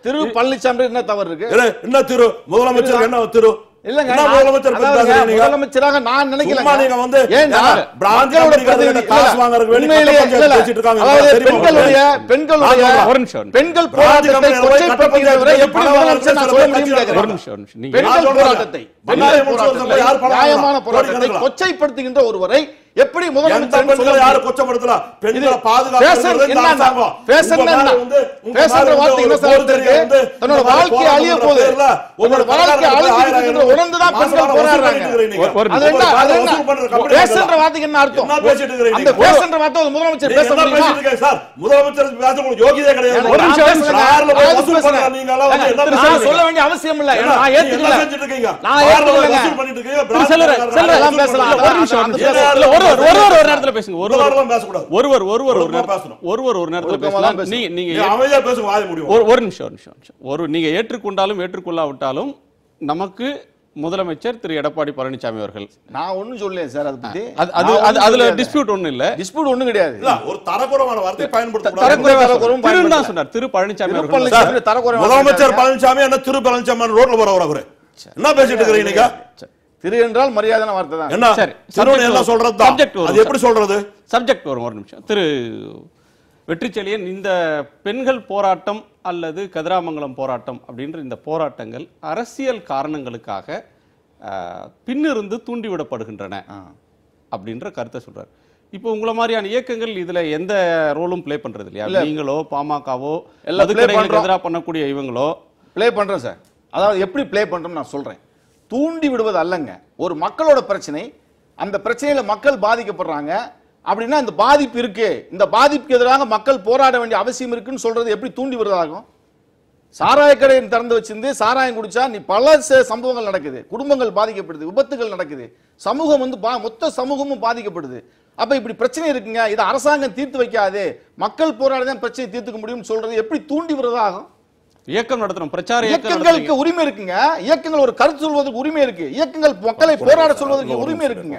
திரு பழனிசாமி என்ன தவறு இருக்கு? என்ன திரு முதலமைச்சர் என்ன திரு இல்லங்க, முதலமைச்சராக நான் நினைக்கல. நீங்க வந்து மக்களோட பிரதிநிதி காசு வாங்குறதுக்கு வேண்டி பேசிட்டு இருக்காங்க. பெண்கள் போராட்டத்தை கொச்சைப்படுத்துகிறவரை எப்படி முதலமைச்சர் நான் சொல்ல முடியும் கேக்குறேன். பெண்கள் போராட்டத்தை, நியாயமான போராட்டத்தை கொச்சைப்படுத்துகின்ற ஒருவரை எப்படி முதலமைச்சர் யாரு கொச்சப்படுத்தல? பெண்களை பாதுகாக்கிறது இந்த அரசாங்கம். பேசுற வார்த்தை என்ன சொல்றது? தன்னோட வாழ்க்கை அழிய போகுது, உங்களோட வாழ்க்கை அழிஞ்சிருக்கின்ற உணர்ந்துதான் பெண்கள் போராடுறாங்க. பேசுற வார்த்தைக்கு என்ன அர்த்தம்? அந்த பேசுற வார்த்தை முதலமைச்சர் பேச முடியுமா? சார், முதலமைச்சர் பேச உங்களுக்கு யோகியதே கிடையாது. நான் சொல்ல வேண்டிய அவசியம் இல்ல. நான் ஏத்துக்கல. செஞ்சிட்டு இருக்கீங்க. நான் ஏத்துக்கல. பண்ணிட்டு இருக்கீங்க. பேசலாம். ஒரு நேரத்துல பேசுங்க. ஒரு நேரத்துல பேசலாம். நீங்க அமைதியா பேசுங்க, வாய முடியும். ஒரு நிமிஷம். நீங்க ஏற்றுக்கொண்டாலும் ஏற்றுக்கொள்ளாவிட்டாலும் நமக்கு முதலமைச்சர் திரு எடப்பாடி பழனிசாமி அவர்கள், நான் ஒண்ணும் சொல்லல சார், அதை பத்தி அதுல டிஸ்பியூட் ஒண்ணும் இல்ல, டிஸ்பியூட் ஒண்ணும் கிடையாது. ஒரு தரக்குறைவான வார்த்தையை பயன்படுத்த சொன்னார் திரு பழனிசாமி அவர்கள். முதலமைச்சர் பழனிசாமி என்ன திரு பழனிசாமி ரோட்ல போறவர் என்ன பேசிட்டு இருக்கிறீங்க நீங்க? திரு என்றால் மரியாதையான வார்த்தை தான். என்ன சரி, என்ன சொல்றது? அது எப்படி சொல்றது? சப்ஜெக்ட் வரும். ஒரு நிமிஷம். திரு வெற்றிச்செழியன், இந்த பெண்கள் போராட்டம் அல்லது கதிராமங்கலம் போராட்டம் அப்படின்ற இந்த போராட்டங்கள் அரசியல் காரணங்களுக்காக பின்னிருந்து தூண்டிவிடப்படுகின்றன அப்படின்ற கருத்தை சொல்றாரு. இப்போ உங்களை மாதிரியான இயக்கங்கள் இதுல எந்த ரோலும் பிளே பண்றது இல்லையா? நீங்களோ பாமகவோ எதிராக பண்ணக்கூடிய இவங்களோ பிளே பண்றோம் சார். அதாவது எப்படி பிளே பண்றோம் நான் சொல்றேன். தூண்டி விடுவது அல்லங்க. ஒரு மக்களோட பிரச்சனை, அந்த பிரச்சனையில மக்கள் பாதிக்கப்படுறாங்க அப்படின்னா இந்த பாதிப்பு இருக்கு, இந்த பாதிப்புக்கு எதிராக மக்கள் போராட வேண்டிய அவசியம் இருக்குன்னு சொல்றது எப்படி தூண்டி விடுறதாகும்? சாராய கடையை திறந்து வச்சிருந்து சாராயம் குடிச்சா நீ பல சம்பவங்கள் நடக்குது, குடும்பங்கள் பாதிக்கப்படுது, விபத்துகள் நடக்குது, சமூகம் வந்து மொத்த சமூகமும் பாதிக்கப்படுது. அப்ப இப்படி பிரச்சனை இருக்குங்க, இதை அரசாங்கம் தீர்த்து வைக்காது, மக்கள் போராடதான் பிரச்சனை தீர்த்துக்க முடியும்னு சொல்றது எப்படி தூண்டி விடுறதாகும்? இயக்கம் நடத்துறோம், பிரச்சார இயக்கங்களுக்கு உரிமை இருக்குங்க. இயக்கங்கள் ஒரு கருத்து சொல்வதற்கு உரிமை இருக்கு. இயக்கங்கள் மக்களை போராட சொல்வதற்கு உரிமை இருக்குங்க.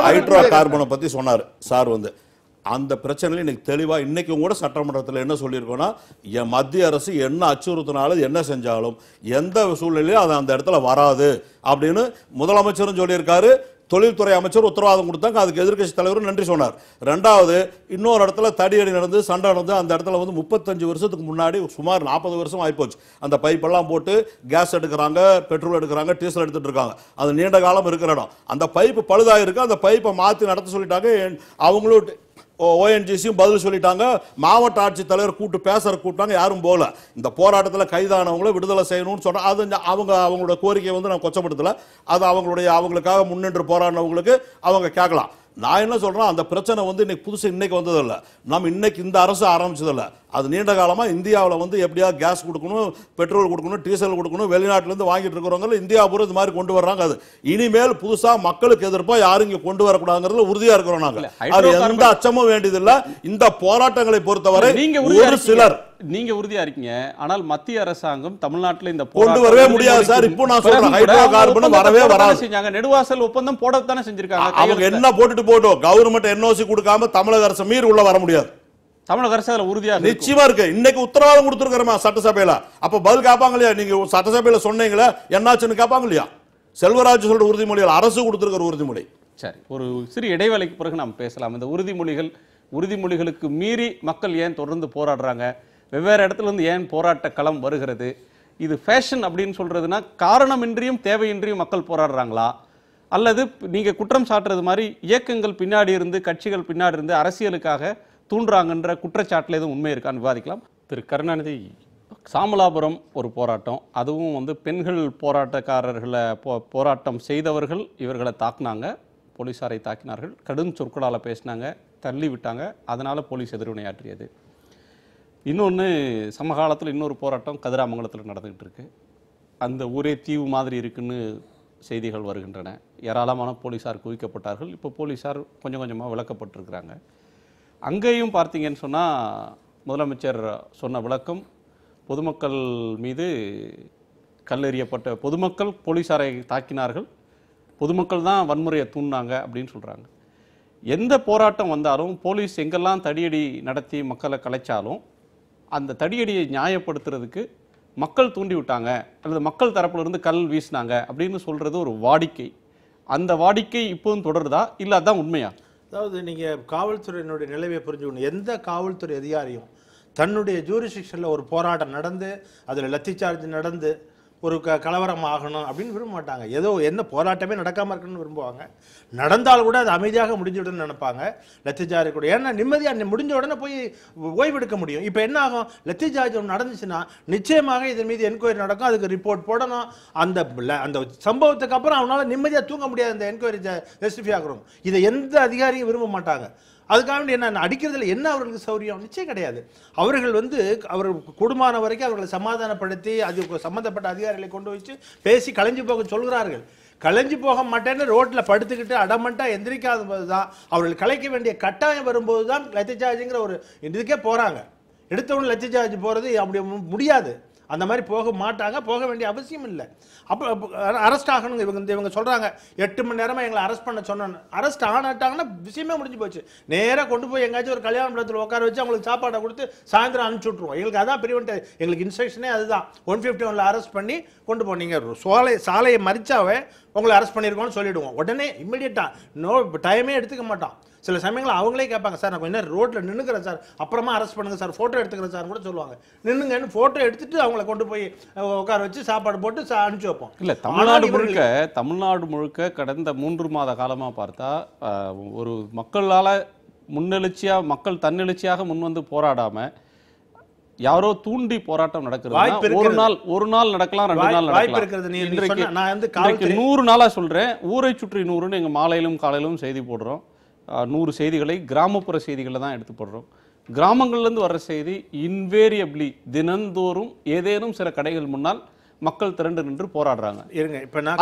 ஹைட்ரோ கார்பனை பத்தி சொன்னார் சார். வந்து அந்த பிரச்சனையில இன்னைக்கு தெளிவா இன்னைக்கு கூட சட்டமன்றத்தில் என்ன சொல்லியிருக்கோம்னா, மத்திய அரசு என்ன அச்சுறுத்தினாலும் என்ன செஞ்சாலும் எந்த சூழ்நிலையும் அது அந்த இடத்துல வராது அப்படின்னு முதலமைச்சரும் சொல்லியிருக்காரு. தொழில்துறை அமைச்சர் உத்தரவாதம் கொடுத்தாங்க, அதுக்கு எதிர்க்கட்சி தலைவரும் நன்றி சொன்னார். ரெண்டாவது, இன்னொரு இடத்துல தடியடி நடந்து சண்டை நடந்து அந்த இடத்துல வந்து 35 வருஷத்துக்கு முன்னாடி சுமார் 40 வருஷம் ஆயிப்போச்சு. அந்த பைப்பெல்லாம் போட்டு கேஸ் எடுக்கிறாங்க, பெட்ரோல் எடுக்கிறாங்க, டீசல் எடுத்துட்டு இருக்காங்க. அது நீண்ட காலம் இருக்கிற இடம். அந்த பைப்பு பழுதாயிருக்கு, அந்த பைப்பை மாற்றி நடத்த சொல்லிட்டாங்க. அவங்களும் ONGCயும் பதில் சொல்லிட்டாங்க. மாவட்ட ஆட்சித்தலைவர் கூப்பிட்டாங்க, யாரும் போகல. இந்த போராட்டத்தில் கைதானவங்களை விடுதலை செய்யணும்னு சொன்னா அது அவங்களோட கோரிக்கை வந்து நான் கொச்சப்படுத்தல. அது அவங்களுக்காக முன்னின்று போராடினவங்களுக்கு அவங்க கேட்கலாம். நான் என்ன சொல்றேன், அந்த பிரச்சனை வந்து இன்னைக்கு வந்ததில்லை. நம்ம இன்னைக்கு இந்த அரசு ஆரம்பிச்சதில்லை. அது நீண்ட காலமா இந்தியாவில் வந்து எப்படியா கேஸ் கொடுக்கணும், பெட்ரோல் கொடுக்கணும், டீசல் கொடுக்கணும், வெளிநாட்டுல இருந்து வாங்கிட்டு இருக்கிறவங்க இந்தியா பூரா இது மாதிரி கொண்டு வர்றாங்க. அது இனிமேல் புதுசா மக்களுக்கு எதிர்ப்பா யாரும் இங்க கொண்டு வரக்கூடாதுங்கிறது உறுதியா இருக்கிறோம் நாங்க. அது எந்த அச்சமும் வேண்டியதில்லை. இந்த போராட்டங்களை பொறுத்தவரை ஒரு சிலர் நீங்க உறுதியா இருக்கீங்க. ஆனால் மத்திய அரசாங்கம் தமிழ்நாட்டில் இந்த கொண்டு வரவே முடியாது சார். இப்போ நான் சொல்றேன், ஹைட்ரோ கார்பன் வரவே வராது. செஞ்சாங்க, நெடுவாசல் ஒப்பந்தம் போடத்தானே செஞ்சிருக்காங்க. அவங்க என்ன போட்டுட்டு போட்டோம், கவர்மெண்ட் என்ஓசி கொடுக்காம தமிழக அரசு மீறி உள்ள வர முடியாது. தமிழக அரசு அதுல உறுதியா நிச்சயமா இருக்கு. இன்னைக்கு உத்தரவாதம் கொடுத்திருக்கிறோமா சட்டசபையில, அப்ப பதில் கேட்பாங்க இல்லையா? நீங்க சட்டசபையில சொன்னீங்களே என்னாச்சுன்னு கேட்பாங்க இல்லையா? செல்வராஜ் சொல்ற உறுதிமொழிகள் அரசு கொடுத்திருக்கிற உறுதிமொழி. சரி, ஒரு சிறு இடைவேளைக்கு பிறகு நாம் பேசலாம். இந்த உறுதிமொழிகளுக்கு மீறி மக்கள் ஏன் தொடர்ந்து போராடுறாங்க, வெவ்வேறு இடத்துல இருந்து ஏன் போராட்ட களம் வருகிறது, இது ஃபேஷன் அப்படின்னு சொல்றதுன்னா காரணமின்றியும் தேவையின்றியும் மக்கள் போராடுறாங்களா, அல்லது நீங்க குற்றம் சாட்டுறது மாதிரி இயக்கங்கள் பின்னாடி இருந்து, கட்சிகள் பின்னாடி இருந்து அரசியலுக்காக தூண்டுறாங்கன்ற குற்றச்சாட்டில் எதுவும் உண்மை இருக்கான்னு விவாதிக்கலாம். திரு கருணாநிதி, சாமலாபுரம் ஒரு போராட்டம், அதுவும் வந்து பெண்கள் போராட்டக்காரர்களை போராட்டம் செய்தவர்கள் இவர்களை தாக்குனாங்க, போலீஸாரை தாக்கினார்கள், கடும் சொற்களால் பேசினாங்க, தள்ளி விட்டாங்க, அதனால் போலீஸ் எதிர்வினையாற்றியது. இன்னொன்று சமகாலத்தில் இன்னொரு போராட்டம் கதிராமங்கலத்தில் நடந்துகிட்டு இருக்கு. அந்த ஊரே தீவு மாதிரி இருக்குன்னு செய்திகள் வருகின்றன. ஏராளமான போலீஸார் குவிக்கப்பட்டார்கள். இப்போ போலீஸார் கொஞ்சம் கொஞ்சமாக விளக்கப்பட்டிருக்கிறாங்க. அங்கேயும் பார்த்தீங்கன்னு சொன்னால் முதலமைச்சர் சொன்ன விளக்கம், பொதுமக்கள் மீது கல்லெறியப்பட்ட பொதுமக்கள் போலீஸாரை தாக்கினார்கள், பொதுமக்கள் தான் வன்முறையை தூண்டினாங்க அப்படின்னு சொல்கிறாங்க. எந்த போராட்டம் வந்தாலும் போலீஸ் எங்கெல்லாம் தடியடி நடத்தி மக்களை கலைச்சாலும் அந்த தடியடியை நியாயப்படுத்துறதுக்கு மக்கள் தூண்டி விட்டாங்க அல்லது மக்கள் தரப்புல இருந்து கல் வீசினாங்க அப்படின்னு சொல்றது ஒரு வாடிக்கை. அந்த வாடிக்கை இப்போவும் தொடருதா, இல்லை அதான் உண்மையா? அதாவது நீங்கள் காவல்துறையினுடைய நிலையை புரிஞ்சுக்கணும். எந்த காவல்துறை அதிகாரியும் தன்னுடைய ஜூரிஸ்டிக்ஷனில் ஒரு போராட்டம் நடந்து அதில் லத்தி சார்ஜ் நடந்து ஒரு கலவரம் ஆகணும் அப்படின்னு விரும்ப மாட்டாங்க. ஏதோ என்ன போராட்டமே நடக்காமல் இருக்கணும்னு விரும்புவாங்க. நடந்தால் கூட அது அமைதியாக முடிஞ்சுவிடுன்னு நினைப்பாங்க. லத்தி சார்ஜ் கூட ஏன்னா நிம்மதியாக முடிஞ்ச உடனே போய் ஓய்வெடுக்க முடியும். இப்போ என்ன ஆகும், லத்தி சார்ஜ் நடந்துச்சுன்னா நிச்சயமாக இதன் மீது என்கொயரி நடக்கும், அதுக்கு ரிப்போர்ட் போடணும். அந்த சம்பவத்துக்கு அப்புறம் அவனால் நிம்மதியாக தூங்க முடியாது. அந்த என்கொயரி ஜஸ்டிஃபை ஆகிறோம். இதை எந்த அதிகாரியும் விரும்ப மாட்டாங்க. அதுக்காக என்ன அடிக்கிறதுல என்ன அவர்களுக்கு சௌரியம்? நிச்சயம் கிடையாது. அவர்கள் அவர் குடும்பமான வரைக்கும் அவர்களை சமாதானப்படுத்தி அது சம்பந்தப்பட்ட அதிகாரிகளை கொண்டு வச்சு பேசி கலைஞ்சு போக சொல்கிறார்கள். கலைஞ்சு போக மாட்டேன்னு ரோட்டில் படுத்துக்கிட்டு அடமண்டா எந்திரிக்காத போது தான் அவர்கள் கலைக்க வேண்டிய கட்டாயம் வரும்போது தான் லத்தி சார்ஜுங்கிற ஒரு இதுக்கே போகிறாங்க. எடுத்தவொன்னு லத்தி சார்ஜ் போகிறது அப்படி முடியாது. அந்த மாதிரி போக மாட்டாங்க, போக வேண்டிய அவசியம் இல்லை. அப்போ அரெஸ்ட் ஆகணுங்க. இவங்க சொல்கிறாங்க 8 மணி நேரமாக எங்களை அரெஸ்ட் பண்ண சொன்னாங்க. அரெஸ்ட் ஆனாட்டாங்கன்னா விஷயமே முடிஞ்சு போச்சு. நேராக கொண்டு போய் எங்கேயாச்சும் ஒரு கல்யாண மண்டபத்தில் உட்கார வச்சு அவங்களுக்கு சாப்பாடை கொடுத்து சாயந்தரம் அனுப்பிச்சி விட்ருவோம். எங்களுக்கு அதான் ப்ரிவென்ட், எங்களுக்கு இன்ஸ்ட்ரக்ஷனே அதுதான். 151 அரெஸ்ட் பண்ணி கொண்டு போனீங்க, சாலையை மறிச்சாவே உங்களை அரெஸ்ட் பண்ணியிருக்கோன்னு சொல்லிவிடுவோம். உடனே இம்மிடியட்டாக நோ டைமே எடுத்துக்க மாட்டோம். சில சமயங்கள் அவங்களே கேட்பாங்க, சார் நான் கொஞ்ச நேரம் ரோட்டில் நின்றுக்கிறேன் சார், அப்புறமா அரெஸ்ட் பண்ணுங்க சார், ஃபோட்டோ எடுத்துக்கிறேன் சார் கூட சொல்லுவாங்க. நின்றுங்கன்னு ஃபோட்டோ எடுத்துட்டு அவங்கள கொண்டு போய் உட்கார வச்சு சாப்பாடு போட்டு அனுப்பிச்சு வைப்போம். இல்லை, தமிழ்நாடு முழுக்க கடந்த 3 மாத காலமாக பார்த்தா ஒரு மக்களால் மக்கள் தன்னெழுச்சியாக முன் வந்து போராடாம யாரோ தூண்டி போராட்டம் நடக்கிறது. ஒரு நாள் நடக்கலாம், 2 நாள் நடக்கலாம். இன்றைக்கு 100 நாளா சொல்றேன், ஊரை சுற்றி 100ன்னு எங்க மாலையிலும் காலையிலும் செய்தி போடுறோம். 100 செய்திகளை கிராமப்புற செய்திகளில் தான் எடுத்து போடுறோம். கிராமங்கள்லேருந்து வர்ற செய்தி இன்வேரியபிளி தினந்தோறும் ஏதேனும் சில கடைகள் முன்னால் மக்கள் திரண்டு நின்று போராடுறாங்க.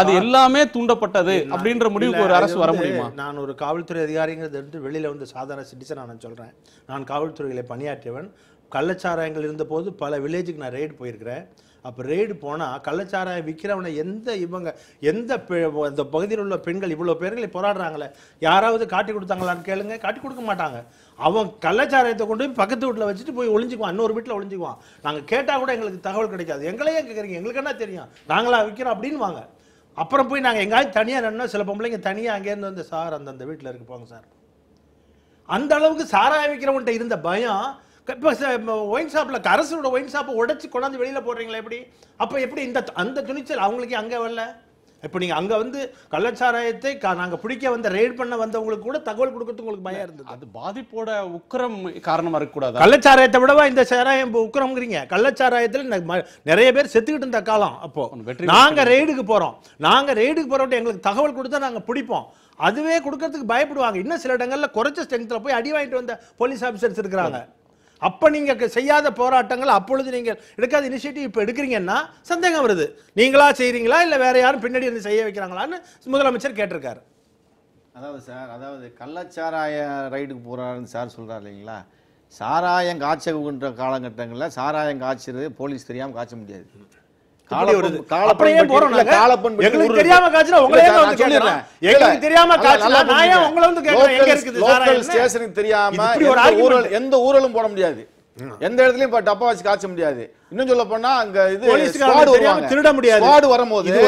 அது எல்லாமே தூண்டப்பட்டது அப்படின்ற முடிவுக்கு ஒரு அரசு வர முடியுமா? நான் ஒரு காவல்துறை அதிகாரிங்கிறது வெளியில சாதாரண சிட்டிசனா நான் சொல்றேன். நான் காவல்துறையில பணியாற்றியவன். கள்ளச்சாராயங்கள் இருந்தபோது பல வில்லேஜுக்கு நான் ரெய்டு போயிருக்கிறேன். அப்போ ரெய்டு போனால் கள்ளச்சாராயம் விற்கிறவனை எந்த அந்த பகுதியில் உள்ள பெண்கள் இவ்வளோ பேர்களை போராடுறாங்களே, யாராவது காட்டி கொடுத்தாங்களான்னு கேளுங்க, காட்டி கொடுக்க மாட்டாங்க. அவன் கள்ளச்சாராயத்தை கொண்டு போய் பக்கத்து வீட்டில் வச்சுட்டு போய் ஒளிஞ்சுக்குவான், இன்னொரு வீட்டில் ஒளிஞ்சுக்குவான். நாங்கள் கேட்டால் கூட எங்களுக்கு தகவல் கிடைக்காது. எங்களையே கேட்குறீங்க, எங்களுக்கு என்ன தெரியும், நாங்களா விற்கிறோம் அப்படின்னு வாங்க. அப்புறம் போய் நாங்கள் எங்கேயாவது தனியாக நின்னா சில பொம்பளைங்க தனியாக அங்கேருந்து வந்து சார் அந்த வீட்டில் இருக்கு போங்க சார். அந்த அளவுக்கு சாராயம் விற்கிறவன்ட்ட இருந்த பயம். இப்போ ஒயின் ஷாப்பில் அரசோட ஒயின் ஷாப்பை உடைச்சி கொண்டாந்து வெளியில் போடுறீங்களா எப்படி? அப்போ எப்படி அந்த துணிச்சல் அவங்களுக்கு அங்கே வரல? இப்போ நீங்க அங்க வந்து கள்ளச்சாராயத்தை நாங்க பிடிக்க வந்த ரெய்ட் பண்ண வந்தவங்களுக்கு கூட தகவல் கொடுக்கறதுக்கு உங்களுக்கு பயம் இருந்தது. அது பாதிப்போட உக்கிரம் காரணமா இருக்கக்கூடாது. கள்ளச்சாராயத்தை விடவா இந்த சாராயம் உக்கிரம்ங்கிறீங்க? கள்ளச்சாராயத்தில் நிறைய பேர் செத்துக்கிட்டு இருந்த காலம். அப்போ நாங்க ரெய்டுக்கு போறோம், எங்களுக்கு தகவல் கொடுத்தா நாங்க பிடிப்போம். அதுவே கொடுக்கறதுக்கு பயப்படுவாங்க. இன்னும் சில இடங்கள்ல குறைச்ச ஸ்ட்ரெங்த்ல போய் அடி வாங்கிட்டு வந்த போலீஸ் ஆபீசர்ஸ் இருக்கிறாங்க. அப்ப நீங்க செய்யாத போராட்டங்கள் அப்பொழுது நீங்க எடுக்காத இனிஷியேட்டிவ் இப்ப எடுக்கிறீங்கன்னா சந்தேகம் வருது. நீங்களா செய்றீங்களா இல்ல வேற யாரும் பின்னாடி இருந்து செய்ய வைக்கிறாங்களான்னு முதலமைச்சர் கேட்டிருக்காரு. அதாவது சார், அதாவது கள்ளச்சாராய ரைடுக்கு போறாருன்னு சார் சொல்றாரு இல்லைங்களா? சாராயம் காய்ச்ச காலகட்டங்களில் சாராயம் காய்ச்சது போலீஸ் தெரியாம காய்ச்ச முடியாது. எந்த ஊரலும் போட முடியாது, எந்த இடத்துலயும் டப்பா வச்சு காய்ச்ச முடியாது. இன்னும் சொல்ல போனா அங்க திருட முடியாது. ஸ்குவாட் வரும்போது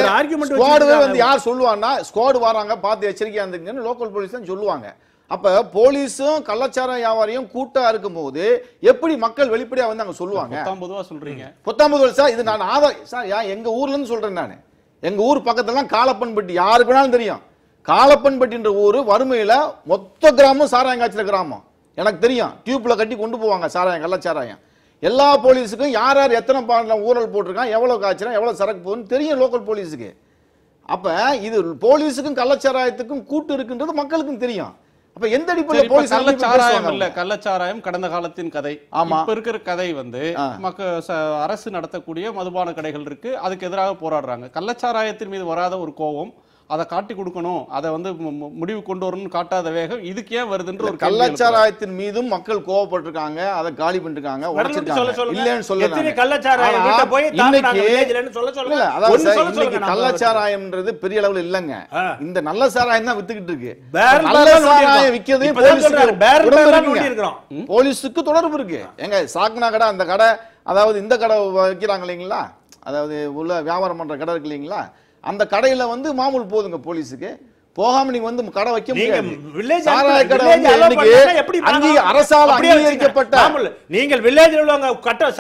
வந்து யார் சொல்லுவாங்கன்னா ஸ்குவாட் வராங்க பார்த்து எச்சரிக்கையா இருந்துங்கன்னு லோக்கல் போலீஸ் தான் சொல்லுவாங்க. அப்ப போலீஸும் கள்ளச்சார வியாபாரியும் கூட்டா இருக்கும் போது எப்படி மக்கள் வெளிப்படையா வந்து அங்க சொல்லுவாங்க? 19 சொல்றீங்க. 19 சார், இது நான் சார் எங்க ஊர்ல இருந்து சொல்றேன். நான் எங்க ஊர் பக்கத்துல காலப்பன்பட்டி, யாருக்கு வேணாலும் தெரியும். காலப்பன்பட்டின்ற ஊரு வறுமையில மொத்த கிராமம் சாராயம் காய்ச்சல கிராமம். எனக்கு தெரியும். டியூப்ல கட்டி கொண்டு போவாங்க சாராயம், கள்ளச்சாராயம். எல்லா போலீஸுக்கும் யார் யார் எத்தனை பாடல ஊழல் போட்டிருக்கான், எவ்வளவு காய்ச்சலாம், எவ்வளவு சரக்கு போகுதுன்னு தெரியும் லோக்கல் போலீஸுக்கு. அப்ப இது போலீஸுக்கும் கள்ளச்சாராயத்துக்கும் கூட்டு இருக்குன்றது மக்களுக்கும் தெரியும். அப்ப எந்த அடிப்படையில் போலீஸ் கள்ளச்சாராயம் கடந்த காலத்தின் கதை. இப்ப இருக்கிற கதை வந்து அரசு நடத்தக்கூடிய மதுபான கடைகள் இருக்கு, அதுக்கு எதிராக போராடுறாங்க. கள்ளச்சாராயத்தின் மீது வராத ஒரு கோபம், அதை காட்டி கொடுக்கணும், அதை வந்து முடிவு கொண்டு வரணும்னு காட்டாத வேகம் இதுக்கு ஏன் வருதுன்ற ஒரு கள்ளச்சாராயத்தின் மீதும் மக்கள் கோவப்பட்டிருக்காங்க, அதை காலி பண்ணிருக்காங்க, இல்லன்னு சொல்லல. கள்ளச்சாராயம்ன்றது பெரிய அளவுல இல்லங்க. இந்த நல்ல சாராயம் தான் வித்துக்கிட்டு இருக்கு. நல்ல சாராயம் விக்கிறதையும் போலீஸுக்கு தொடர்பு இருக்கு. எங்க சாக்குனா கடை, அந்த கடை, அதாவது இந்த கடை வைக்கிறாங்க இல்லைங்களா, அதாவது உள்ள வியாபாரம் பண்ற கடை இருக்கு இல்லைங்களா, அந்த கடையில வந்து மாமூல் போதுங்க போலீஸுக்கு. போகாம நீங்க வந்து கடை வைக்க முடியாது. சாராய கடை வந்து அரசால் அங்கீகரிக்கப்பட்ட நீங்கள் வில்லேஜ்ல உள்ளவங்க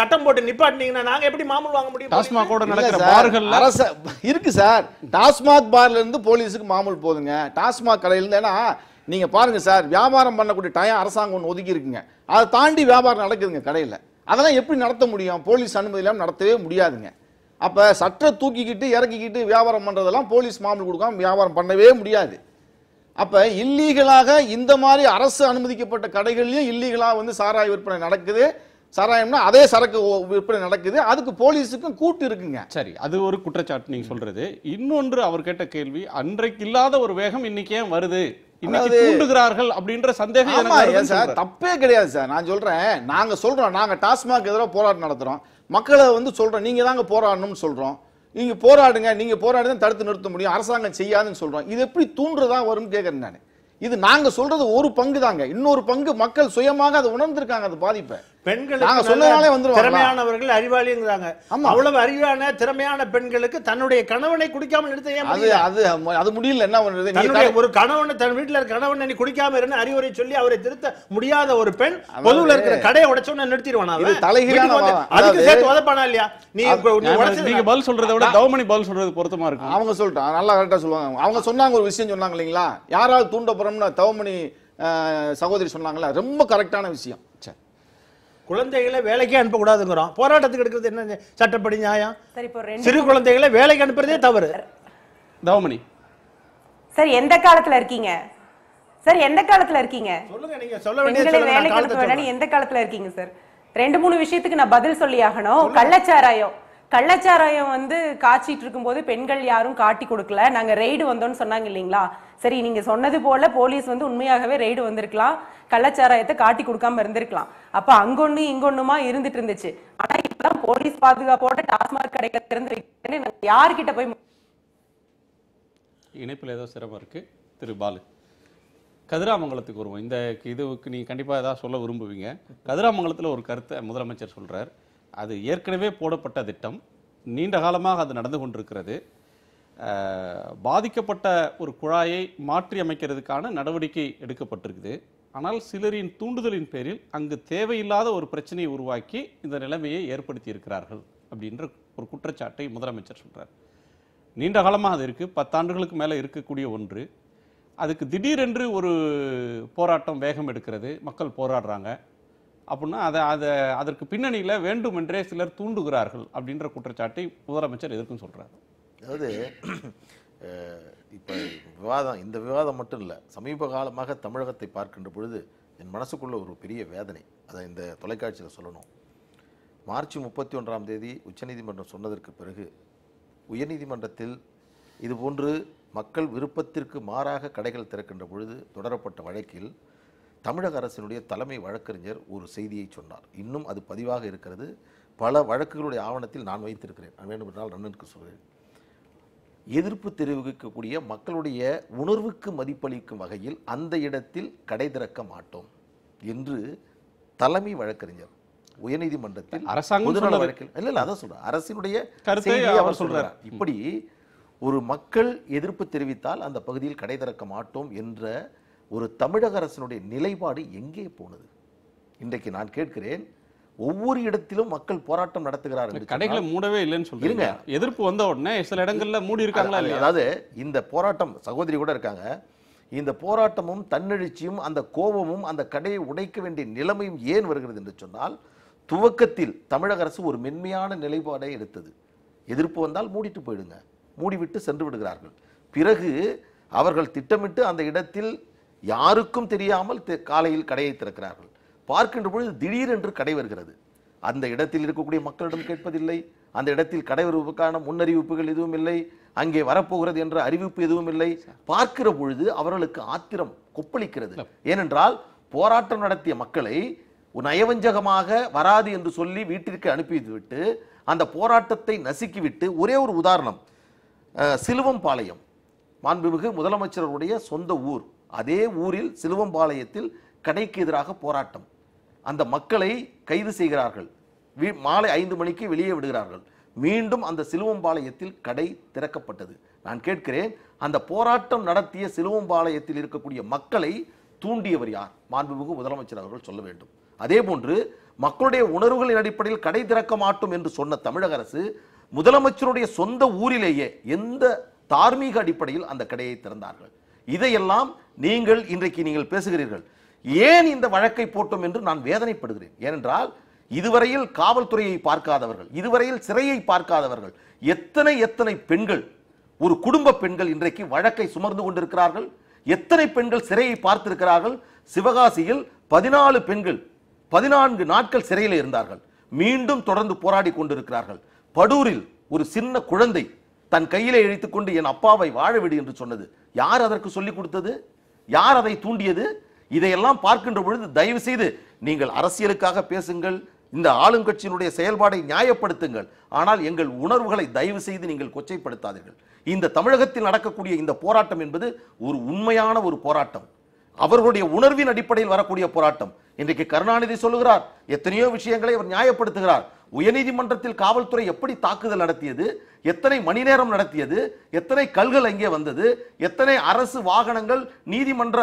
சட்டம் போட்டு நிப்பாட்டினீங்கன்னா நாங்க எப்படி மாமூல் வாங்க முடியும்? டாஸ்மாகோட நடக்கிற பார்கள் அரசு இருக்கு சார். டாஸ்மாக் பார்ல இருந்து போலீஸுக்கு மாமூல் போதுங்க. டாஸ்மாக் கடையில இருந்து, ஏன்னா நீங்க பாருங்க சார், வியாபாரம் பண்ணக்கூடிய டைம் அரசாங்கம் ஒன்று ஒதுக்கி இருக்குங்க. அதை தாண்டி வியாபாரம் நடக்குதுங்க கடையில. அதெல்லாம் எப்படி நடத்த முடியும்? போலீஸ் அனுமதி இல்லாமல் நடத்தவே முடியாதுங்க. அப்ப சட்டத்தை தூக்கிக்கிட்டு இறக்கிக்கிட்டு வியாபாரம் பண்றதெல்லாம் போலீஸ் மாமூல் கொடுக்காம வியாபாரம் பண்ணவே முடியாது. அப்ப இல்லீகலாக இந்த மாதிரி அரசு அனுமதிக்கப்பட்ட கடைகள்லயும் இல்லீகலா வந்து சாராய விற்பனை நடக்குது. சாராயம்னா அதே சரக்கு விற்பனை நடக்குது. அதுக்கு போலீஸுக்கும் கூட்டு இருக்குங்க. சரி, அது ஒரு குற்றச்சாட்டு நீங்க சொல்றது. இன்னொன்று அவர் கேட்ட கேள்வி, அன்றைக்கு இல்லாத ஒரு வேகம் இன்னைக்கு ஏன் வருது, இன்னைக்கு தூண்டுகிறார்கள் அப்படின்ற சந்தேகம் சார் தப்பே கிடையாது சார். நான் சொல்றேன், நாங்க டாஸ்மாக் எதிராக போராட்டம் நடத்துறோம், மக்களை வந்து சொல்றோம் நீங்க தாங்க போராடணும்னு சொல்றோம். நீங்க போராடுங்க, நீங்க போராடுதான் தடுத்து நிறுத்த முடியும், அரசாங்கம் செய்யாதுன்னு சொல்றோம். இது எப்படி தூண்டுறதா வரும்னு கேட்கறேன் நான். இது நாங்க சொல்றது ஒரு பங்கு தாங்க. இன்னொரு பங்கு மக்கள் சுயமாக அதை உணர்ந்திருக்காங்க, அது பாதிப்பை. பெண்கள் திறமையானவர்கள் அறிவாளிங்கிறாங்க. அவ்வளவு அறிவான திறமையான பெண்களுக்கு தன்னுடைய கணவனை குடிக்காம நிறுத்த அது முடியல. என்ன பண்றது? ஒரு கணவன் தன் வீட்டுல கணவன் நீ குடிக்காம இருந்து அறிவுரை சொல்லி அவரை திருத்த முடியாத ஒரு பெண் பொதுவில் இருக்கிற கடையை உடைச்சோன்னு நிறுத்திடுவானா? அதுக்கு சேர்த்து உதப்பானா இல்லையா? நீங்க பதில் சொல்றதை விட தவமணி பதில் சொல்றது பொருத்தமா இருக்கு. அவங்க சொல்லிட்டாங்க, நல்லா கரெக்டா சொல்லுவாங்க. அவங்க சொன்னாங்க ஒரு விஷயம் சொன்னாங்க இல்லைங்களா, யாரால் தூண்டப்படுறோம்னு தவமணி சகோதரி சொன்னாங்களா, ரொம்ப கரெக்டான விஷயம். குழந்தைகளை வேலைக்கே அனுப்பக்கூடாதுங்கிறோம். போராட்டத்துக்கு எடுக்கிறது என்ன சட்டப்படி நியாயம்? சிறு குழந்தைகளை வேலைக்கு அனுப்புறதே தவறு. தவமணி சார் எந்த காலத்துல இருக்கீங்க? சார் எந்த காலத்துல இருக்கீங்க? சொல்லுங்க, நீங்க சொல்ல வேண்டியது வேலைக்கு அனுப்ப வேண்டாம். எந்த காலத்துல இருக்கீங்க சார்? 2-3 விஷயத்துக்கு நான் பதில் சொல்லி ஆகணும். கள்ளச்சாராயம் வந்து காய்ச்சிட்டு இருக்கும்போது பெண்கள் யாரும் காட்டி கொடுக்கல, நாங்க ரெய்டு வந்தோம்னு சொன்னாங்க இல்லீங்களா? சரி, நீங்க சொன்னது போல போலீஸ் வந்து உண்மையாகவே ரெய்டு வந்திருக்கலாம், கள்ளச்சாராயத்தை காட்டி கொடுக்காம இருந்திருக்கலாம். அப்ப அங்கொன்னு இங்கொன்னுமா இருந்துட்டு இருந்துச்சு. ஆனா இப்பதான் போலீஸ் பாதுகாப்போட டாஸ்மாக் கடைகளை திறந்து வைக்கிறேன்னு யாருக்கிட்ட போய். இணைப்புல ஏதோ சிரமம் இருக்கு. திரு பாலு, கதிராமங்கலத்துக்கு வருவோம். இந்த இதுக்கு நீங்க கண்டிப்பா ஏதாவது சொல்ல விரும்புவீங்க. கதிராமங்கலத்துல ஒரு கருத்தை முதலமைச்சர் சொல்றார். அது ஏற்கனவே போடப்பட்ட திட்டம், நீண்ட காலமாக அது நடந்து கொண்டிருக்கிறது. பாதிக்கப்பட்ட ஒரு குழாயை மாற்றி அமைக்கிறதுக்கான நடவடிக்கை எடுக்கப்பட்டிருக்குது. ஆனால் சிலரின் தூண்டுதலின் பேரில் அங்கு தேவையில்லாத ஒரு பிரச்சனையை உருவாக்கி இந்த நிலைமையை ஏற்படுத்தி இருக்கிறார்கள் அப்படின்ற ஒரு குற்றச்சாட்டை முதலமைச்சர் சொல்றார். நீண்ட காலமாக அது இருக்குது, 10 ஆண்டுகளுக்கு மேலே இருக்கக்கூடிய ஒன்று. அதுக்கு திடீரென்று ஒரு போராட்டம் வேகம் எடுக்கிறது, மக்கள் போராடுறாங்க அப்படின்னா அதற்கு பின்னணியில் வேண்டுமென்றே சிலர் தூண்டுகிறார்கள் அப்படின்ற குற்றச்சாட்டை முதலமைச்சர் எதற்கும் சொல்கிறார். அதாவது இப்போ இந்த விவாதம் மட்டும் இல்லை, சமீப காலமாக தமிழகத்தை பார்க்கின்ற பொழுது என் மனசுக்குள்ள ஒரு பெரிய வேதனை. அதை இந்த தொலைக்காட்சியில் சொல்லணும். மார்ச் 31ஆம் தேதி உச்சநீதிமன்றம் சொன்னதற்கு பிறகு உயர்நீதிமன்றத்தில் இதுபோன்று மக்கள் விருப்பத்திற்கு மாறாக கடைகள் திறக்கின்ற பொழுது தொடரப்பட்ட வழக்கில் தமிழக அரசினுடைய தலைமை வழக்கறிஞர் ஒரு செய்தியை சொன்னார். இன்னும் அது பதிவாக இருக்கிறது. பல வழக்குகளுடைய ஆவணத்தில் நான் வைத்திருக்கிறேன். நான் வேண்டுமென்றால் நன்னனுக்கு சொல்கிறேன். எதிர்ப்பு தெரிவிக்கக்கூடிய மக்களுடைய உணர்வுக்கு மதிப்பளிக்கும் வகையில் அந்த இடத்தில் கடை திறக்க மாட்டோம் என்று தலைமை வழக்கறிஞர் உயர்நீதிமன்றத்தில் அரசாங்கம் வழக்கில் இல்லை அதான் சொல்றார். அரசினுடைய கருத்தை அவர் சொல்றார். இப்படி ஒரு மக்கள் எதிர்ப்பு தெரிவித்தால் அந்த பகுதியில் கடை திறக்க மாட்டோம் என்ற ஒரு தமிழக அரசினுடைய நிலைப்பாடு எங்கே போனது? இன்றைக்கு நான் கேட்கிறேன், ஒவ்வொரு இடத்திலும் மக்கள் போராட்டம் நடத்துகிறார்கள். கடைகளை மூடவே இல்லைன்னு சொல்றீங்க. எதிர்ப்பு வந்த உடனே சில இடங்கள்ல மூடி இருக்காங்களா இல்லையா? அதாவது இந்த போராட்டம், சகோதரி கூட இருக்காங்க, இந்த போராட்டமும் தன்னெழுச்சியும் அந்த கோபமும் அந்த கடையை உடைக்க வேண்டிய நிலைமையும் ஏன் வருகிறது என்று சொன்னால், துவக்கத்தில் தமிழக அரசு ஒரு மென்மையான நிலைப்பாடை எடுத்தது. எதிர்ப்பு வந்தால் மூடிட்டு போயிடுங்க, மூடிவிட்டு சென்று விடுகிறார்கள். பிறகு அவர்கள் திட்டமிட்டு அந்த இடத்தில் யாருக்கும் தெரியாமல் காலையில் கடையை திறக்கிறார்கள். பார்க்கின்ற பொழுது திடீரென்று கடை வருகிறது. அந்த இடத்தில் இருக்கக்கூடிய மக்களிடம் கேட்பதில்லை. அந்த இடத்தில் கடை வருவதற்கான முன்னறிவிப்புகள் எதுவும் இல்லை. அங்கே வரப்போகிறது என்ற அறிவிப்பு எதுவும் இல்லை. பார்க்கிற பொழுது அவர்களுக்கு ஆத்திரம் கொப்பளிக்கிறது. ஏனென்றால் போராட்டம் நடத்திய மக்களை நயவஞ்சகமாக வராது என்று சொல்லி வீட்டிற்கு அனுப்பிவிட்டு அந்த போராட்டத்தை நசுக்கிவிட்டு, ஒரே ஒரு உதாரணம், சிலுவம்பாளையம் மாண்புமிகு முதலமைச்சருடைய சொந்த ஊர். அதே ஊரில் சிலுவம்பாளையத்தில் கடைக்கு எதிராக போராட்டம். அந்த மக்களை கைது செய்கிறார்கள். மாலை 5 மணிக்கு வெளியே விடுகிறார்கள். மீண்டும் அந்த சிலுவம்பாளையத்தில் கடை திறக்கப்பட்டது. நான் கேட்கிறேன், அந்த போராட்டம் நடத்திய சிலுவம்பாளையத்தில் இருக்கக்கூடிய மக்களை தூண்டியவர் யார்? மாண்புமிகு முதலமைச்சர் அவர்கள் சொல்ல வேண்டும். அதே போன்று மக்களுடைய உணர்வுகளின் அடிப்படையில் கடை திறக்க மாட்டோம் என்று சொன்ன தமிழக அரசு முதலமைச்சருடைய சொந்த ஊரிலேயே எந்த தார்மீக அடிப்படையில் அந்த கடையை திறந்தார்கள்? இதையெல்லாம் இன்றைக்கு நீங்கள் பேசுகிறீர்கள். ஏன் இந்த வழக்கை போட்டோம் என்று நான் வேதனைப்படுகிறேன். ஏனென்றால் இதுவரையில் காவல்துறையை பார்க்காதவர்கள், இதுவரையில் சிறையை பார்க்காதவர்கள் எத்தனை பெண்கள், ஒரு குடும்ப பெண்கள் இன்றைக்கு வழக்கை சுமர்ந்து கொண்டிருக்கிறார்கள். எத்தனை பெண்கள் சிறையை பார்த்திருக்கிறார்கள். சிவகாசியில் 14 பெண்கள் 14 நாட்கள் சிறையில் இருந்தார்கள். மீண்டும் தொடர்ந்து போராடி கொண்டிருக்கிறார்கள். படூரில் ஒரு சின்ன குழந்தை தன் கையிலே இழுத்துக் கொண்டு என் அப்பாவை வாழவிடு என்று சொன்னது. யார் அதற்கு சொல்லிக் கொடுத்தது? யார் அதை தூண்டியது? இதையெல்லாம் பார்க்கின்ற பொழுது தயவு செய்து நீங்கள் அரசியலுக்காக பேசுங்கள், இந்த ஆளுங்கட்சியினுடைய செயல்பாடை நியாயப்படுத்துங்கள். ஆனால் எங்கள் உணர்வுகளை தயவு செய்து நீங்கள் கொச்சைப்படுத்தாதீர்கள். இந்த தமிழகத்தில் நடக்கக்கூடிய இந்த போராட்டம் என்பது ஒரு உண்மையான ஒரு போராட்டம், அவர்களுடைய உணர்வின் அடிப்படையில் வரக்கூடிய போராட்டம். இன்றைக்கு கருணாநிதி சொல்லுகிறார், எத்தனையோ விஷயங்களை அவர் நியாயப்படுத்துகிறார். உயர்நீதிமன்றத்தில் காவல்துறை எப்படி தாக்குதல் நடத்தியது, எத்தனை மணி நேரம் நடத்தியது, எத்தனை கல்கள் அங்கே வந்தது, எத்தனை அரசு வாகனங்கள் நீதிமன்ற